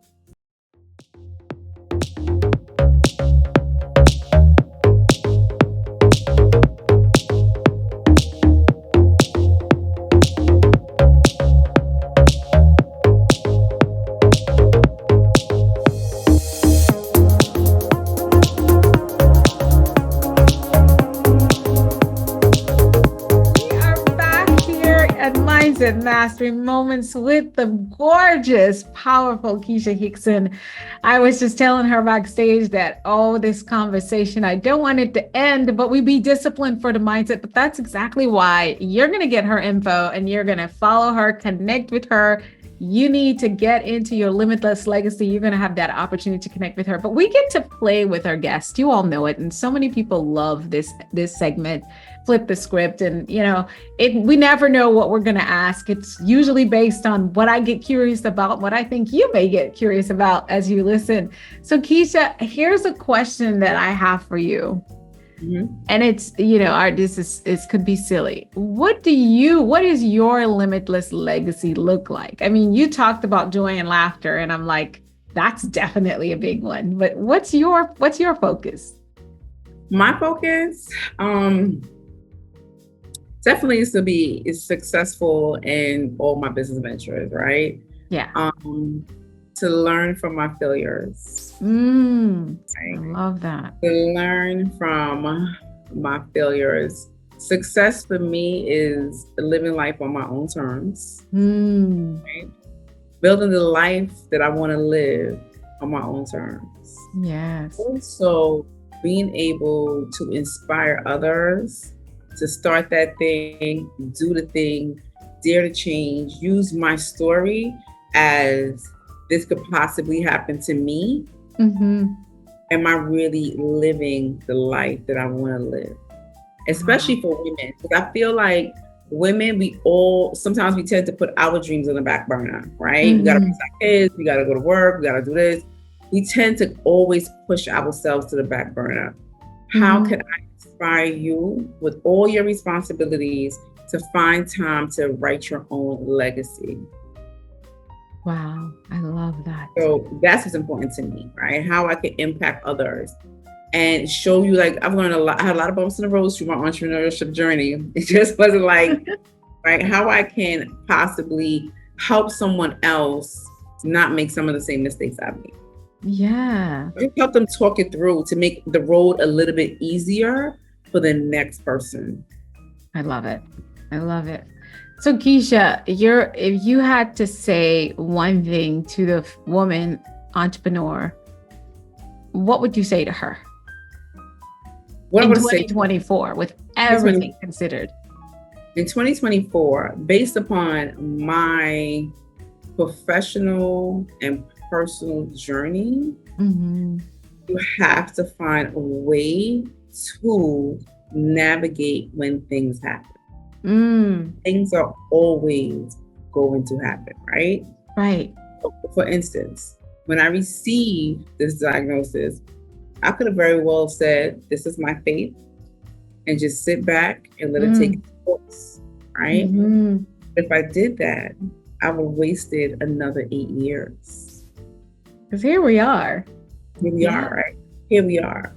Mastery Moments with the gorgeous, powerful Keisha Hickson. I was just telling her backstage that, this conversation, I don't want it to end, but we be disciplined for the mindset. But that's exactly why you're going to get her info and you're going to follow her, connect with her. You need to get into your limitless legacy. You're going to have that opportunity to connect with her. But we get to play with our guests. You all know it. And so many people love this segment, Flip the Script. And, we never know what we're going to ask. It's usually based on what I get curious about, what I think you may get curious about as you listen. So Keisha, here's a question that I have for you. And it's, this could be silly. What is your limitless legacy look like? I mean, you talked about joy and laughter, and I'm like, that's definitely a big one. But what's your focus? My focus, definitely is successful in all my business ventures, right? Yeah. To learn from my failures. Right? I love that. To learn from my failures. Success for me is living life on my own terms. Right? Building the life that I want to live on my own terms. Yes. Also, being able to inspire others to start that thing, do the thing, dare to change, use my story as this could possibly happen to me. Am I really living the life that I want to live? Especially for women, because I feel like women, sometimes we tend to put our dreams on the back burner, right? We got to raise our kids, we got to go to work, we got to do this. We tend to always push ourselves to the back burner. How can I inspire you with all your responsibilities to find time to write your own legacy? Wow, I love that. So that's what's important to me, right? How I can impact others and show you, like, I've learned a lot. I had a lot of bumps in the road through my entrepreneurship journey. It just wasn't like, right, how I can possibly help someone else not make some of the same mistakes I made. Yeah. Just help them talk it through to make the road a little bit easier for the next person. I love it. I love it. So Keisha, if you had to say one thing to the woman entrepreneur, what would you say to her? What I in would say 2024 with everything considered? In 2024, based upon my professional and personal journey, you have to find a way to navigate when things happen. Things are always going to happen, right? Right. For instance, when I received this diagnosis, I could have very well said, this is my fate, and just sit back and let it take its course, right? If I did that, I would have wasted another 8 years. Because here we are. Here we are, right? Here we are.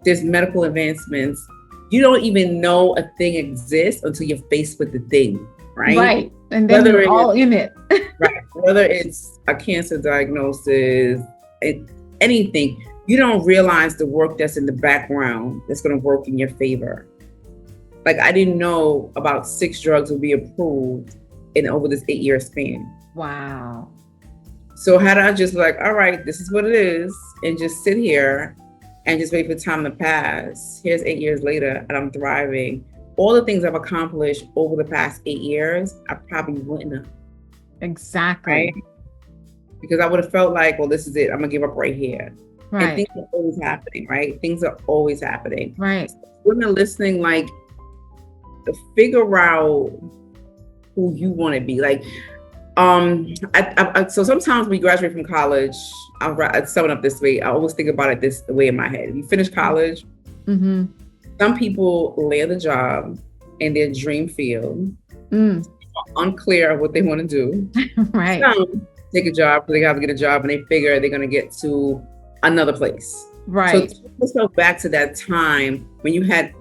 There's medical advancements. You don't even know a thing exists until you're faced with the thing, right? Right. And then you're all in it. Right. Whether it's a cancer diagnosis, anything, you don't realize the work that's in the background that's going to work in your favor. Like, I didn't know about 6 drugs would be approved in over this 8-year span. Wow. So had I just like, all right, this is what it is, and just sit here and just wait for time to pass. Here's 8 years later and I'm thriving. All the things I've accomplished over the past 8 years, I probably wouldn't have. Exactly. Right? Because I would have felt like, well, this is it. I'm going to give up right here. Right. And things are always happening, right? Things are always happening. Right. So women listening, like, figure out who you want to be. Like, so sometimes we graduate from college, I'll sum it up this way. I always think about it this way in my head. You finish college, some people land a job in their dream field, unclear of what they want to do. Right. Some take a job, they have to get a job, and they figure they're going to get to another place. Right. So take yourself back to that time when you had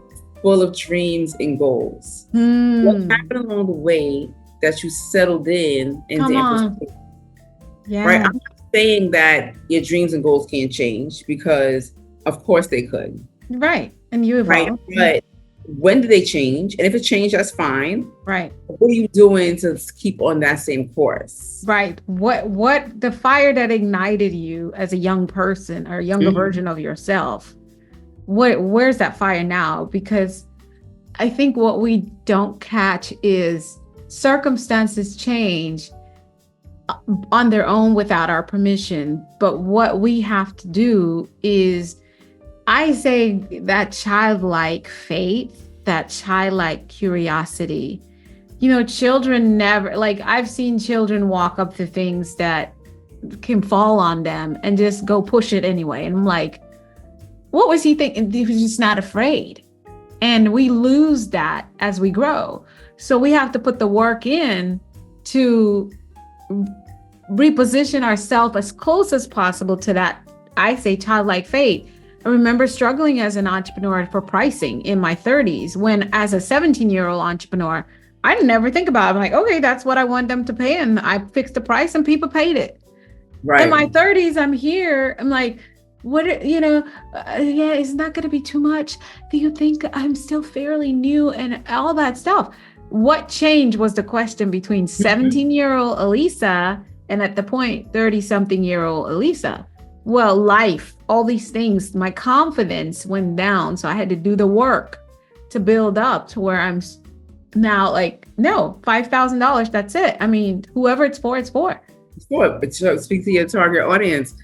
full of dreams and goals. What happened along the way that you settled in and Come on. Yeah. Right. I'm not saying that your dreams and goals can't change, because of course they could. Right. And you evolve. Right. But when do they change? And if it changed, that's fine. Right. What are you doing to keep on that same course? Right. What the fire that ignited you as a young person or a younger version of yourself, where's that fire now? Because I think what we don't catch is circumstances change on their own without our permission. But what we have to do is, I say, that childlike faith, that childlike curiosity. You know, children never, like, I've seen children walk up to things that can fall on them and just go push it anyway. And I'm like, what was he thinking? He was just not afraid. And we lose that as we grow. So we have to put the work in to reposition ourselves as close as possible to that, I say, childlike faith. I remember struggling as an entrepreneur for pricing in my 30s, when as a 17-year-old entrepreneur, I didn't ever think about it. I'm like, okay, that's what I want them to pay. And I fixed the price and people paid it. Right. In my 30s, I'm here. I'm like, what, you know, yeah, it's not going to be too much. Do you think I'm still fairly new and all that stuff? What changed was the question between 17-year-old Alisa and at the point 30-something-year-old Alisa. Well, life, all these things, my confidence went down. So I had to do the work to build up to where I'm now, like, no, $5,000, that's it. I mean, whoever it's for, it's for. It's for, but speak to your target audience.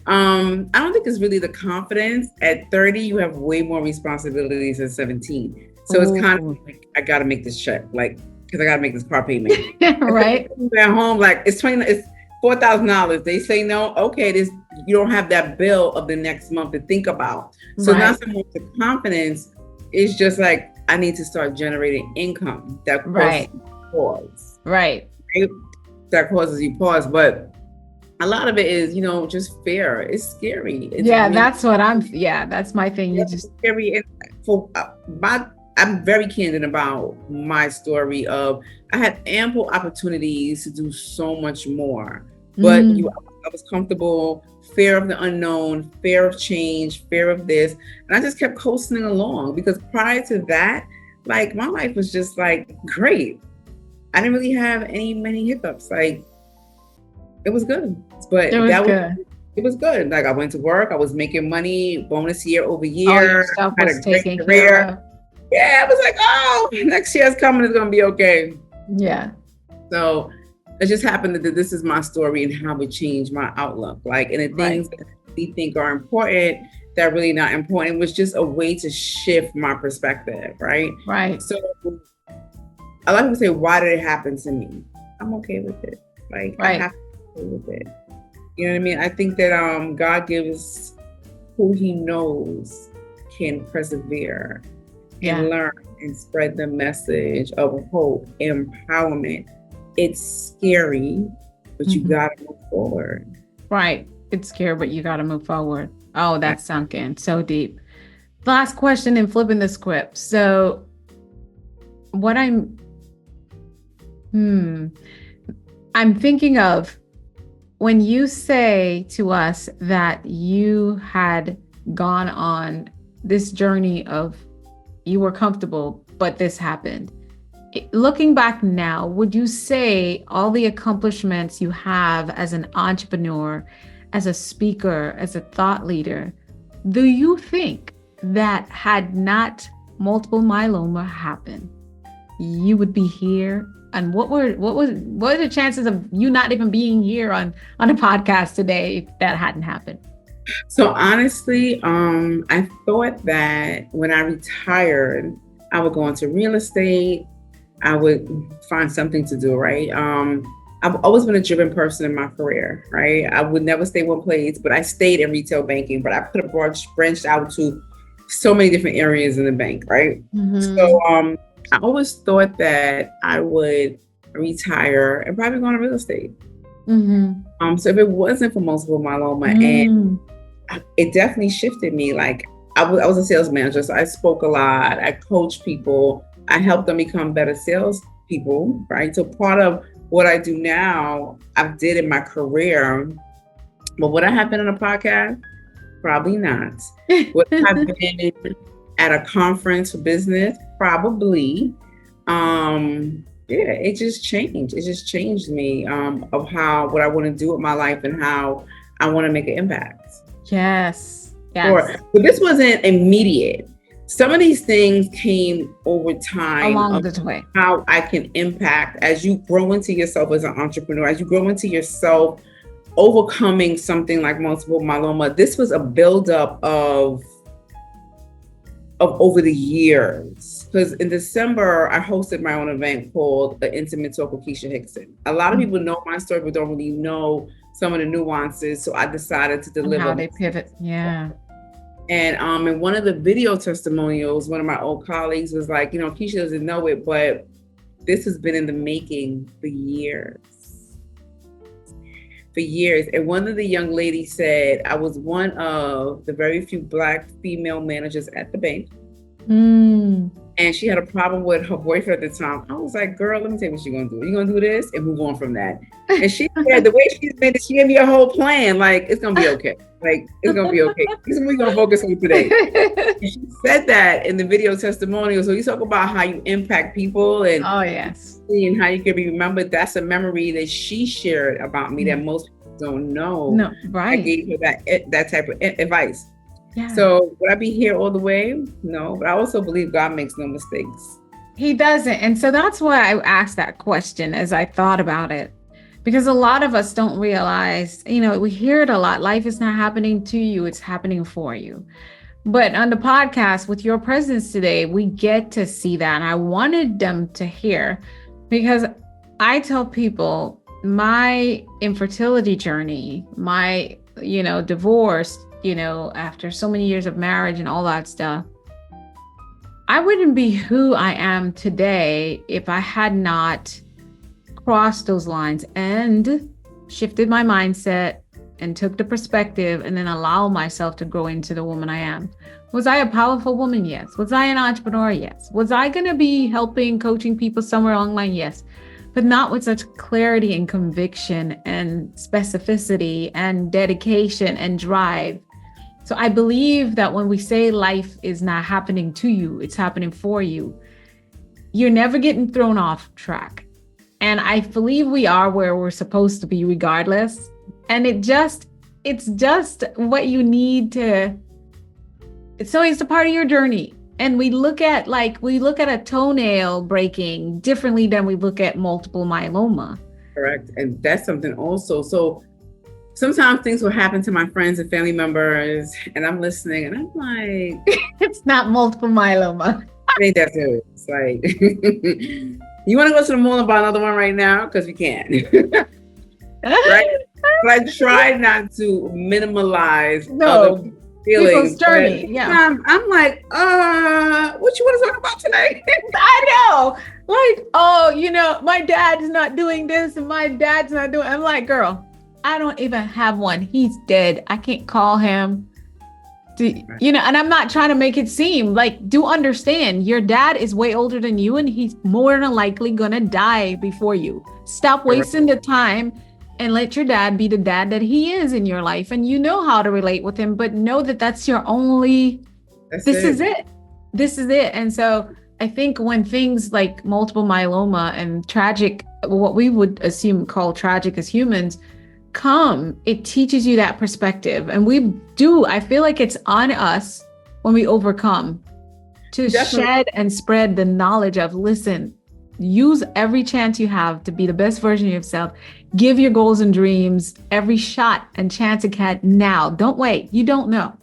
I don't think it's really the confidence. At 30, you have way more responsibilities than 17. So it's kind of like, I got to make this check, like, because I got to make this car payment. Right. At home, like, it's $4,000. They say no. Okay, you don't have that bill of the next month to think about. So not so much the confidence. It's just like, I need to start generating income that causes you pause. Right. That causes you pause. But a lot of it is, you know, just fear. It's scary. It's that's what that's my thing. You just scary. And I'm very candid about my story of, I had ample opportunities to do so much more, but I was comfortable, fear of the unknown, fear of change, fear of this. And I just kept coasting along, because prior to that, like, my life was just like great. I didn't really have many hiccups. Like, it was good, but it was good. Like I went to work, I was making money, bonus year over All your year, stuff had was a great taken care career. of. Yeah, I was like, oh, next year's coming, it's gonna be okay. Yeah. So it just happened that this is my story and how it changed my outlook. Like, and the Right. things that we think are important that are really not important. It was just a way to shift my perspective, right? Right. So I like to say, why did it happen to me? I'm okay with it. Like, I Right. have to be okay with it. You know what I mean? I think that God gives who he knows can persevere Yeah. and learn and spread the message of hope, empowerment. It's scary, but you gotta move forward. Right. It's scary, but you got to move forward. Oh, that's sunk in so deep. Last question in flipping the script. So what I'm thinking of when you say to us that you had gone on this journey of you were comfortable, but this happened. Looking back now, would you say all the accomplishments you have as an entrepreneur, as a speaker, as a thought leader, do you think that had not multiple myeloma happened, you would be here? And what are the chances of you not even being here on a podcast today if that hadn't happened? So honestly, I thought that when I retired, I would go into real estate. I would find something to do, right? I've always been a driven person in my career, right? I would never stay one place, but I stayed in retail banking, but I could have branched out to so many different areas in the bank, right? So I always thought that I would retire and probably go into real estate. So if it wasn't for multiple myeloma, and it definitely shifted me. Like I was a sales manager, so I spoke a lot. I coached people. I helped them become better sales people, right? So part of what I do now, I did in my career. But would I have been on a podcast? Probably not. Would I have been at a conference for business? Probably. Yeah, it just changed. It just changed me of what I want to do with my life and how I want to make an impact. Yes. But this wasn't immediate. Some of these things came over time along the way. How I can impact as you grow into yourself as an entrepreneur, as you grow into yourself, overcoming something like multiple myeloma. This was a buildup of over the years. Because in December, I hosted my own event called The Intimate Talk with Keisha Hickson. A lot of people know my story, but don't really know some of the nuances. So I decided to deliver. How they pivot. Yeah. And in one of the video testimonials, one of my old colleagues was like, you know, Keisha doesn't know it, but this has been in the making for years. For years. And one of the young ladies said, I was one of the very few Black female managers at the bank. And she had a problem with her boyfriend at the time. I was like, girl, let me tell you what you're going to do. You're going to do this and move on from that. And she said, the way she made it, she gave me a whole plan. Like, it's going to be okay. Like, it's going to be okay. This is what we're going to focus on today. And she said that in the video testimonial. So you talk about how you impact people and, and how you can be remembered. That's a memory that she shared about me that most people don't know. No, right. I gave her that type of advice. Yeah. So would I be here all the way? No, but I also believe God makes no mistakes. He doesn't. And so that's why I asked that question as I thought about it, because a lot of us don't realize, you know, we hear it a lot. Life is not happening to you. It's happening for you. But on the podcast with your presence today, we get to see that. And I wanted them to hear, because I tell people my infertility journey, my, divorce, after so many years of marriage and all that stuff, I wouldn't be who I am today if I had not crossed those lines and shifted my mindset and took the perspective and then allow myself to grow into the woman I am. Was I a powerful woman? Yes. Was I an entrepreneur? Yes. Was I going to be helping, coaching people somewhere along the line? Yes. But not with such clarity and conviction and specificity and dedication and drive. So I believe that when we say life is not happening to you, it's happening for you, you're never getting thrown off track. And I believe we are where we're supposed to be regardless. And it it's just what you need to. So it's a part of your journey. And we look at a toenail breaking differently than we look at multiple myeloma. Correct. And that's something also. So sometimes things will happen to my friends and family members, and I'm listening, and I'm like, it's not multiple myeloma. It ain't that serious. Like, you want to go to the mall and buy another one right now? Because we can. Right? But I try not to minimalize other feelings. People's journey. Yeah. I'm like, what you want to talk about today? I know. Like, oh, my dad's not doing this and my dad's not doing. I'm like, girl, I don't even have one. He's dead. I can't call him. And I'm not trying to make it seem like, do understand your dad is way older than you and he's more than likely gonna die before you. Stop wasting the time and let your dad be the dad that he is in your life. And you know how to relate with him, but know that that's your only, this is it. And so I think when things like multiple myeloma and tragic, what we would assume call tragic as humans, come, it teaches you that perspective. And I feel like it's on us when we overcome to shed and spread the knowledge of, listen, use every chance you have to be the best version of yourself. Give your goals and dreams every shot and chance you can now. Don't wait. You don't know.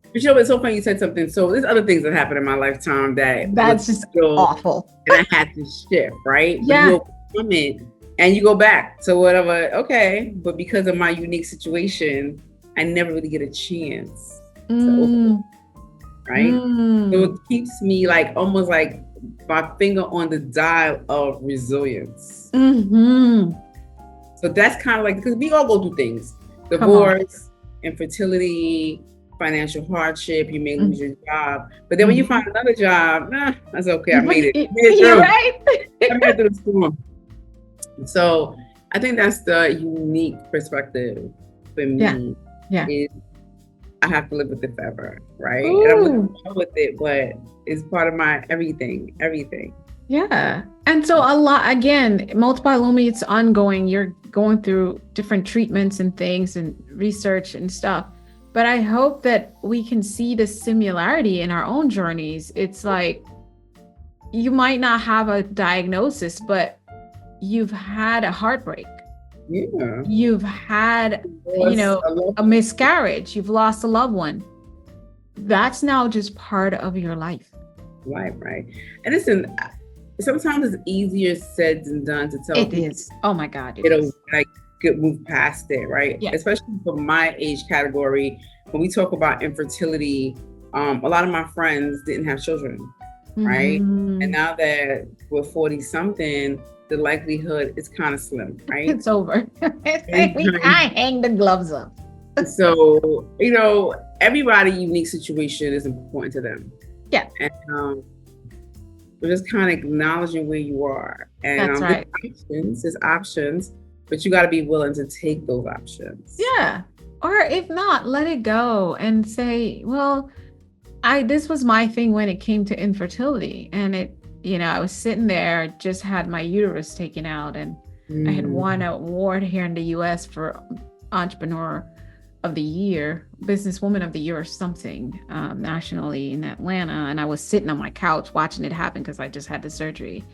But it's so funny you said something. So there's other things that happened in my lifetime that's just awful. And I had to shift, right? Yeah. But and you go back to whatever, okay. But because of my unique situation, I never really get a chance to open, right? So it keeps me like almost like my finger on the dial of resilience. So that's kind of like, because we all go through things, divorce, infertility, financial hardship, you may lose your job. But then when you find another job, that's okay, I made it. You're right. I made it through the storm. So I think that's the unique perspective for me. Yeah. Is I have to live with it forever, right? Ooh. And I'm living with it, but it's part of my everything. Yeah. And so a lot, again, multiple myeloma, it's ongoing. You're going through different treatments and things and research and stuff. But I hope that we can see the similarity in our own journeys. It's like, you might not have a diagnosis, but you've had a heartbreak. Yeah. You've had, a miscarriage. You've lost a loved one. That's now just part of your life. Right. And listen, sometimes it's easier said than done to tell people. It is. Oh my God. It'll move past it, right? Yeah. Especially for my age category. When we talk about infertility, a lot of my friends didn't have children, right? And now that we're 40 something, the likelihood is kind of slim, right? It's over. I hang the gloves up. So, everybody's unique situation is important to them. Yeah. And we're just kind of acknowledging where you are. And that's right. There's options, but you got to be willing to take those options. Yeah. Or if not, let it go and say, well, this was my thing when it came to infertility. And I was sitting there, just had my uterus taken out, and I had won an award here in the US for Entrepreneur of the Year, Businesswoman of the Year or something, nationally in Atlanta. And I was sitting on my couch watching it happen because I just had the surgery.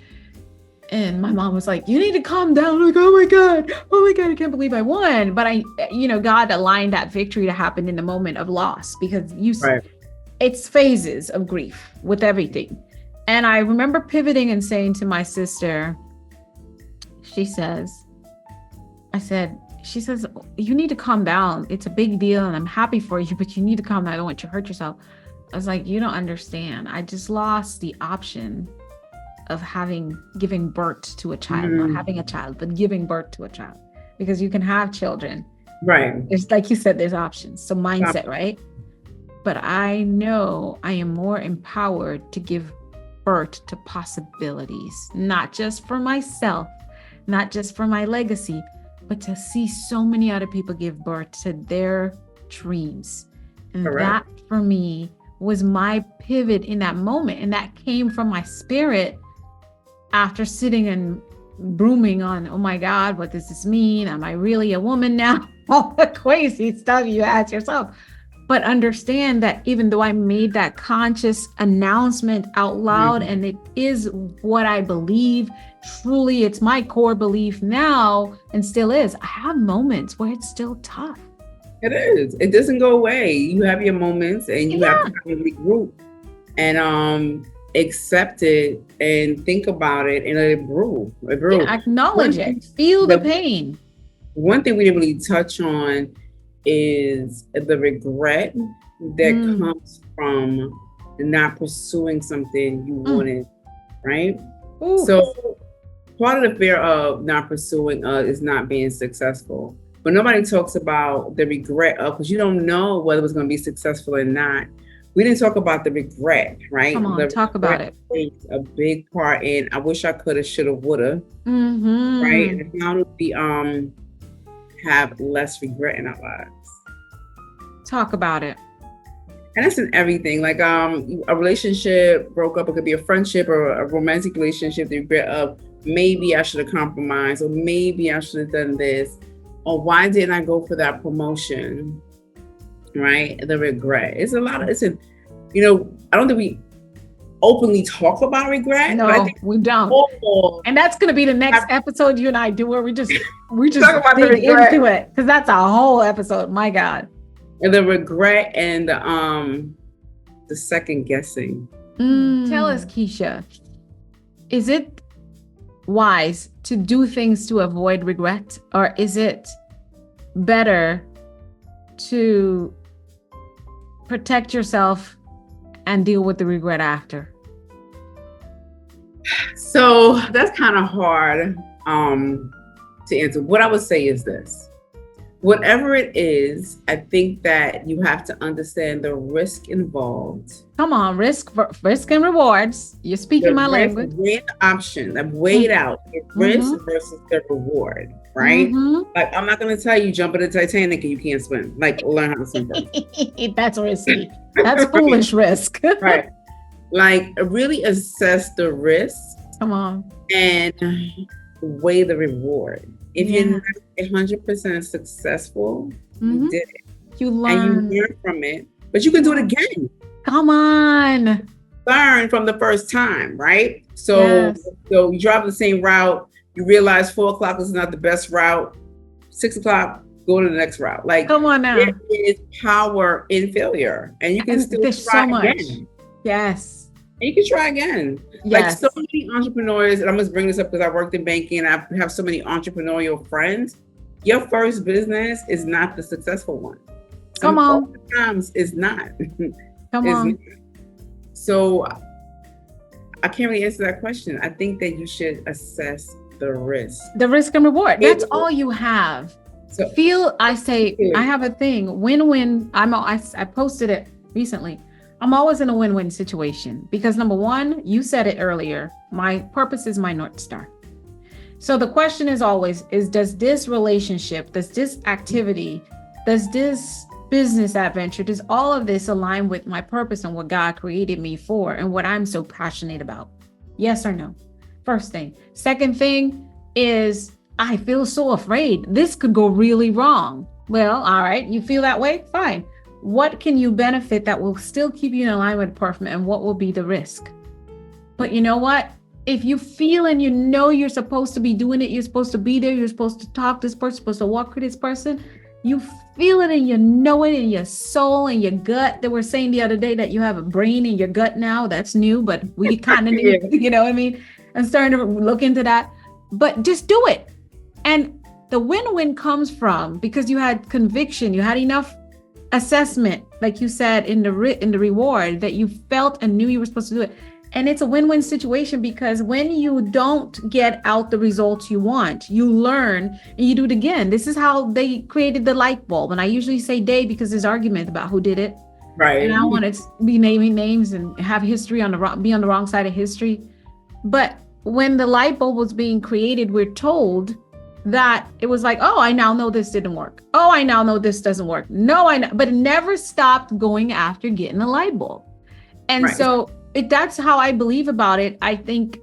And my mom was like, you need to calm down. I'm like, oh my God, I can't believe I won. But God aligned that victory to happen in the moment of loss, because it's phases of grief with everything. And I remember pivoting and saying to my sister, she says, you need to calm down. It's a big deal and I'm happy for you, but you need to calm down. I don't want you to hurt yourself. I was like, you don't understand. I just lost the option of giving birth to a child, not having a child, but giving birth to a child, because you can have children. Right. There's, like you said, there's options. So mindset, right? But I know I am more empowered to give birth to possibilities, not just for myself, not just for my legacy, but to see so many other people give birth to their dreams. And that for me was my pivot in that moment. And that came from my spirit after sitting and brooming on, oh my God, what does this mean? Am I really a woman now? All the crazy stuff you ask yourself. But understand that even though I made that conscious announcement out loud, and it is what I believe, truly, it's my core belief now and still is, I have moments where it's still tough. It is. It doesn't go away. You have your moments and you have to kind of regroup and accept it and think about it and let it brew. Yeah, acknowledge it. Feel the pain. One thing we didn't really touch on is the regret that comes from not pursuing something you wanted, right? Ooh. So part of the fear of not pursuing is not being successful. But nobody talks about the regret of, because you don't know whether it was going to be successful or not. We didn't talk about the regret, right? Come on, talk about it. It's a big part in I wish I could have, should have, would have, right? And how do we have less regret in our lives? Talk about it. And that's in everything. Like a relationship broke up, it could be a friendship or a romantic relationship, the regret of maybe I should have compromised, or maybe I should have done this, or why didn't I go for that promotion? Right? The regret. It's a lot of, I don't think we openly talk about regret. No, but I think we don't. And that's going to be the next episode you and I do, where we just talk about dig into it, because that's a whole episode. My God. And the regret and the second guessing. Tell us, Keisha, is it wise to do things to avoid regret, or is it better to protect yourself and deal with the regret after? So that's kind of hard to answer. What I would say is this. Whatever it is, I think that you have to understand the risk involved. Come on, risk and rewards. You're speaking my language. Weigh the option. I've weighed out the risk versus the reward, right? Like, I'm not going to tell you jump in the Titanic and you can't swim. Like, learn how to swim first. That's risky. That's foolish risk. Right. Like, really assess the risk. Come on. And weigh the reward. If you're not 100% successful, you did it. You learn. And you learn from it, but you can do it again. Come on. Learn from the first time, right? So you drive the same route, you realize 4:00 is not the best route, 6:00, go to the next route. Like, come on now. There is power in failure, and you can still try again. Yes. And you can try again. Yes. Like, so many entrepreneurs, and I'm just bringing this up because I worked in banking and I have so many entrepreneurial friends. Your first business is not the successful one. Come on. Sometimes it's not. Come on. Not. So I can't really answer that question. I think that you should assess the risk. The risk and reward. That's all you have. So I have a thing, win-win. I posted it recently. I'm always in a win-win situation because, number one, you said it earlier, my purpose is my North Star. So the question is always, does this relationship, does this activity, does this business adventure, does all of this align with my purpose and what God created me for and what I'm so passionate about? Yes or no? First thing. Second thing is, I feel so afraid. This could go really wrong. Well, all right, you feel that way? Fine. What can you benefit that will still keep you in alignment with purpose, and what will be the risk? But you know what? If you feel and you know you're supposed to be doing it, you're supposed to be there, you're supposed to talk to this person, supposed to walk with this person, you feel it and you know it in your soul and your gut. That we're saying the other day that you have a brain in your gut now. That's new, but we kind of need, you know what I mean? I'm starting to look into that. But just do it. And the win-win comes from, because you had conviction, you had enough assessment, like you said, in the reward, that you felt and knew you were supposed to do it. And it's a win-win situation, because when you don't get out the results you want, you learn and you do it again. This is how they created the light bulb. And I usually say they because there's argument about who did it. Right. And I don't want to be naming names and have history be on the wrong side of history. But when the light bulb was being created, we're told that it was like, oh, I now know this didn't work. Oh, I now know this doesn't work. No, I know, but it never stopped going after getting a light bulb. And so that's how I believe about it. I think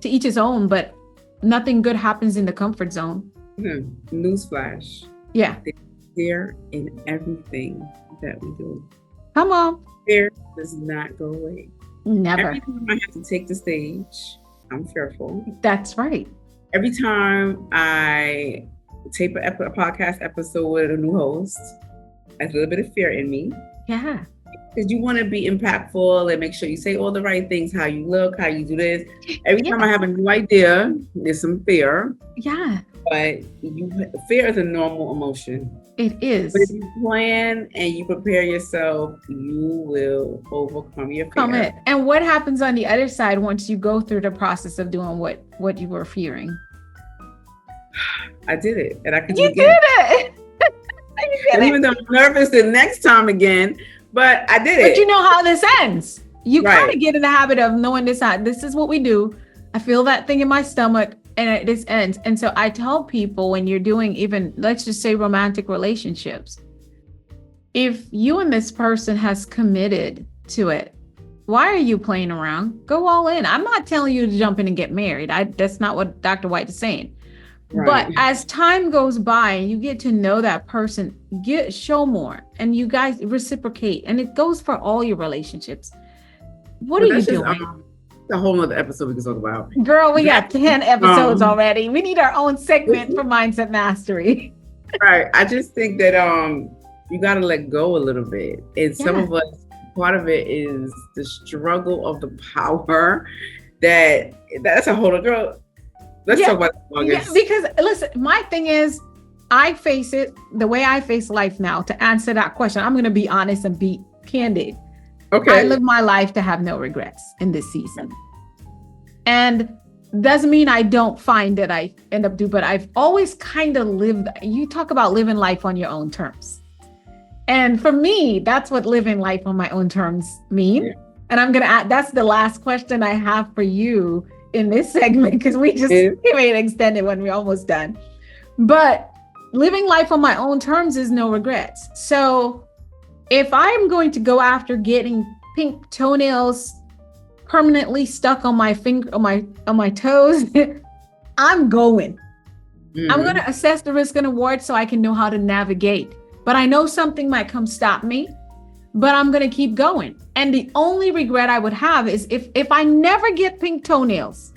to each his own, but nothing good happens in the comfort zone. Newsflash. Yeah. There's fear in everything that we do. Come on. Fear does not go away. Never. Every time I have to take the stage, I'm fearful. That's right. Every time I tape a podcast episode with a new host, there's a little bit of fear in me. Yeah. Because you want to be impactful and make sure you say all the right things, how you look, how you do this. Every time I have a new idea, there's some fear. Yeah. But fear is a normal emotion. It is. But if you plan and you prepare yourself, you will overcome your fear. And what happens on the other side once you go through the process of doing what you were fearing? I did it. And I could do it again. And even though I'm nervous the next time again, but I did it. But you know how this ends. You kind of get in the habit of knowing this is what we do. I feel that thing in my stomach and this ends. And so I tell people when you're doing even, let's just say romantic relationships, if you and this person has committed to it, why are you playing around? Go all in. I'm not telling you to jump in and get married. That's not what Dr. Whyte is saying. Right. But as time goes by and you get to know that person, show more and you guys reciprocate. And it goes for all your relationships. What are you doing? A whole other episode we can talk about. Girl, we got 10 episodes already. We need our own segment for Mindset Mastery. Right. I just think that you got to let go a little bit. And some of us, part of it is the struggle of the power that's a whole other girl. Let's talk about August. Yeah, because listen, my thing is, I face it the way I face life now. To answer that question, I'm going to be honest and be candid. Okay. I live my life to have no regrets in this season. And doesn't mean I don't find that I end up doing, but I've always kind of lived, you talk about living life on your own terms. And for me, that's what living life on my own terms mean. Yeah. And I'm going to add, that's the last question I have for you in this segment, because we made it extended when we're almost done. But living life on my own terms is no regrets. So if I'm going to go after getting pink toenails permanently stuck on my finger, on my toes, I'm going. Mm-hmm. I'm going to assess the risk and reward so I can know how to navigate. But I know something might come stop me, but I'm going to keep going. And the only regret I would have is if I never get pink toenails,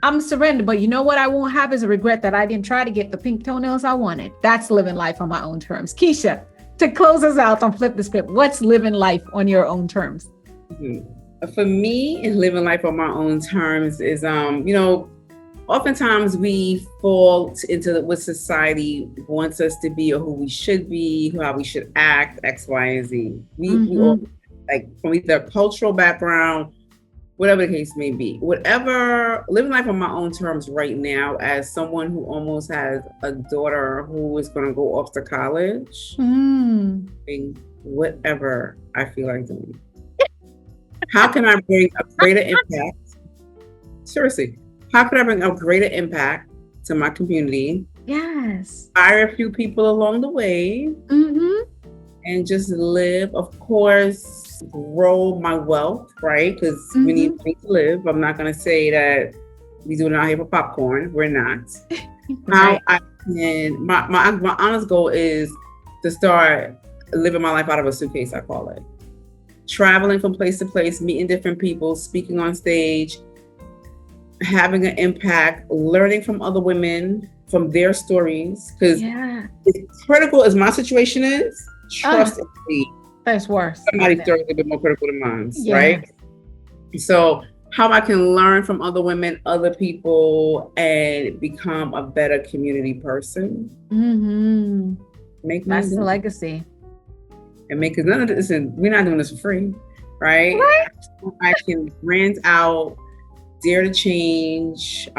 I'm surrendered. But you know what I won't have is a regret that I didn't try to get the pink toenails I wanted. That's living life on my own terms. Keisha, to close us out on Flip the Script, what's living life on your own terms? Mm-hmm. For me, living life on my own terms is, oftentimes we fall into what society wants us to be or who we should be, how we should act, X, Y, and Z. We all, like, from either cultural background, whatever the case may be. Living life on my own terms right now as someone who almost has a daughter who is going to go off to college, whatever I feel like doing. How can I bring a greater impact? Seriously. How can I bring a greater impact to my community? Yes. Hire a few people along the way and just live, of course, grow my wealth, right? Because we need things to live. I'm not going to say that we do not have a popcorn. We're not. Right. My honest goal is to start living my life out of a suitcase, I call it. Traveling from place to place, meeting different people, speaking on stage, having an impact, learning from other women, from their stories. Because as critical as my situation is, trust me. That's worse. Somebody's story is a bit more critical than mine, right? So how I can learn from other women, other people, and become a better community person. That's the legacy. And because none of this, we're not doing this for free, right? I can brand out, dare to change,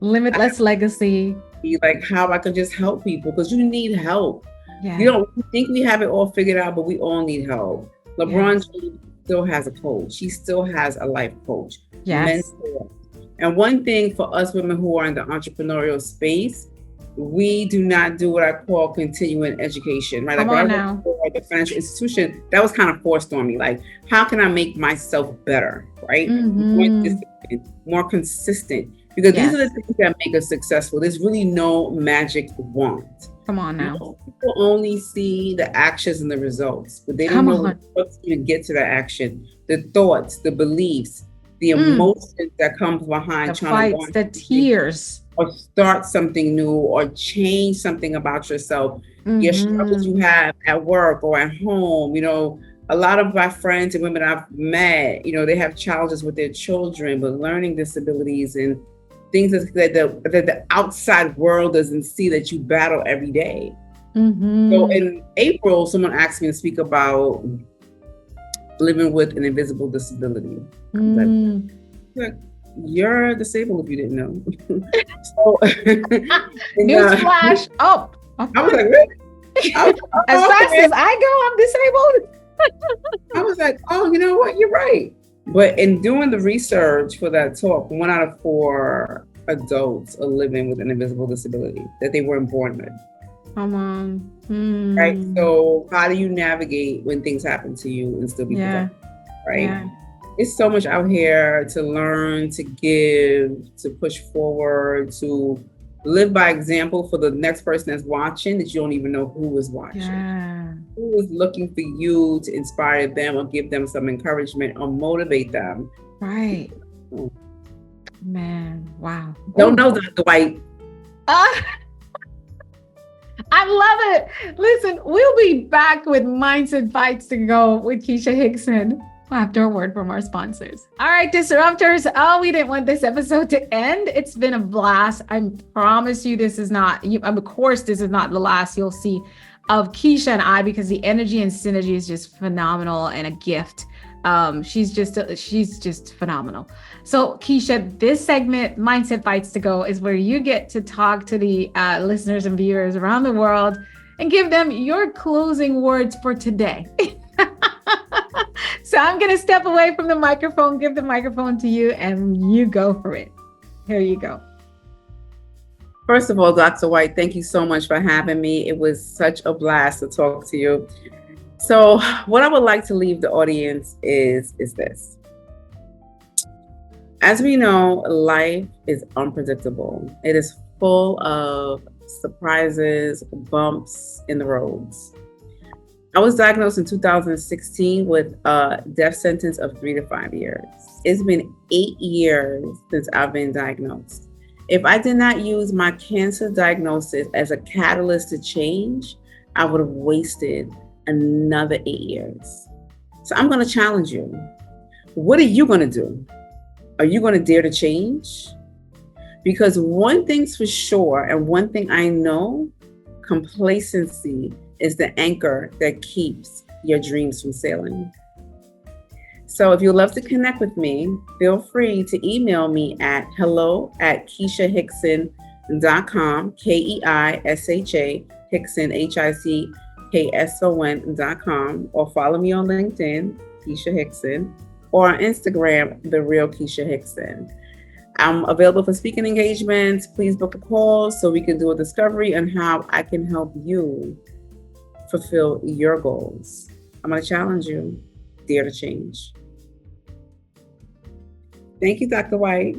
limitless legacy. Like how I can just help people, because you need help. Yeah. You think we have it all figured out, but we all need help. LeBron James still has a coach. He still has a life coach. Yes. Mentor. And one thing for us women who are in the entrepreneurial space, we do not do what I call continuing education, right? Come on now. or the financial institution, that was kind of forced on me. Like, how can I make myself better, right? More disciplined, more consistent, because these are the things that make us successful. There's really no magic wand. Come on now. Most people only see the actions and the results, but they don't know the steps to get to the action, the thoughts, the beliefs, the emotions that comes behind trying to the tears, or start something new, or change something about yourself. Your struggles you have at work or at home. You know, a lot of my friends and women I've met, you know, they have challenges with their children, but learning disabilities and things that the outside world doesn't see, that you battle every day. So in April, someone asked me to speak about living with an invisible disability. Like, you're disabled if you didn't know. So, newsflash! I was like, really? As fast as I go, I'm disabled. I was like, oh, you know what? You're right. But in doing the research for that talk, 1 out of 4 adults are living with an invisible disability that they weren't born with. Come on. Right? So how do you navigate when things happen to you and still be productive? Right? Yeah. It's so much out here to learn, to give, to push forward, to live by example for the next person that's watching, that you don't even know who is watching. Who is looking for you to inspire them or give them some encouragement or motivate them. Right. Man, wow. Don't know Dr. Whyte. I love it. Listen, we'll be back with Mindset Bites to Go with Keisha Hickson after a word from our sponsors. All right, disruptors. Oh, we didn't want this episode to end. It's been a blast. I promise you this is not, of course, this is not the last you'll see of Keisha and I, because the energy and synergy is just phenomenal and a gift. She's just phenomenal. So Keisha, this segment, Mindset Bites to Go, is where you get to talk to the listeners and viewers around the world and give them your closing words for today. So I'm going to step away from the microphone, give the microphone to you, and you go for it. Here you go. First of all, Dr. Whyte, thank you so much for having me. It was such a blast to talk to you. So what I would like to leave the audience is this. As we know, life is unpredictable. It is full of surprises, bumps in the roads. I was diagnosed in 2016 with a death sentence of 3 to 5 years. It's been 8 years since I've been diagnosed. If I did not use my cancer diagnosis as a catalyst to change, I would have wasted another 8 years. So I'm going to challenge you. What are you going to do? Are you going to dare to change? Because one thing's for sure, and one thing I know, complacency is the anchor that keeps your dreams from sailing. So if you'd love to connect with me, feel free to email me at hello@KeishaHickson.com, KEISHA, Hickson, HICKSON.com, or follow me on LinkedIn, Keisha Hickson, or on Instagram, The Real Keisha Hickson. I'm available for speaking engagements. Please book a call so we can do a discovery on how I can help you fulfill your goals. I'm going to challenge you. Dare to change. Thank you, Dr. Whyte.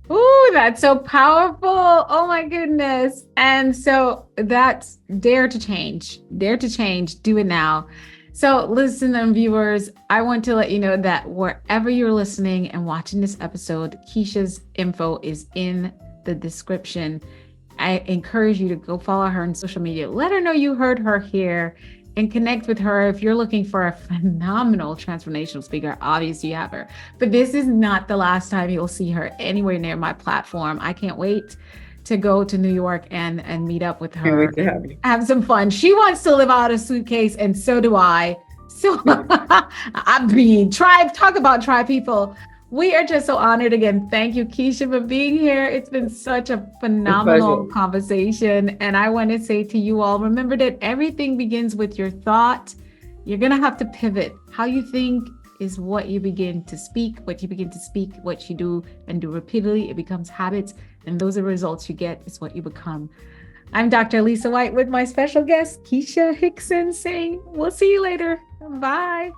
Ooh, that's so powerful. Oh my goodness. And so that's dare to change. Dare to change. Do it now. So listen, viewers, I want to let you know that wherever you're listening and watching this episode, Keisha's info is in the description. I encourage you to go follow her on social media. Let her know you heard her here and connect with her. If you're looking for a phenomenal transformational speaker, obviously you have her. But this is not the last time you'll see her anywhere near my platform. I can't wait to go to New York and meet up with her. Have some fun. She wants to live out a suitcase, and so do I. So I mean, talk about try people. We are just so honored again. Thank you, Keisha, for being here. It's been such a phenomenal conversation. And I want to say to you all, remember that everything begins with your thought. You're going to have to pivot. How you think is what you begin to speak. What you begin to speak, what you do and do repeatedly, it becomes habits. And those are results you get is what you become. I'm Dr. Alisa Whyte with my special guest, Keisha Hickson, saying we'll see you later. Bye.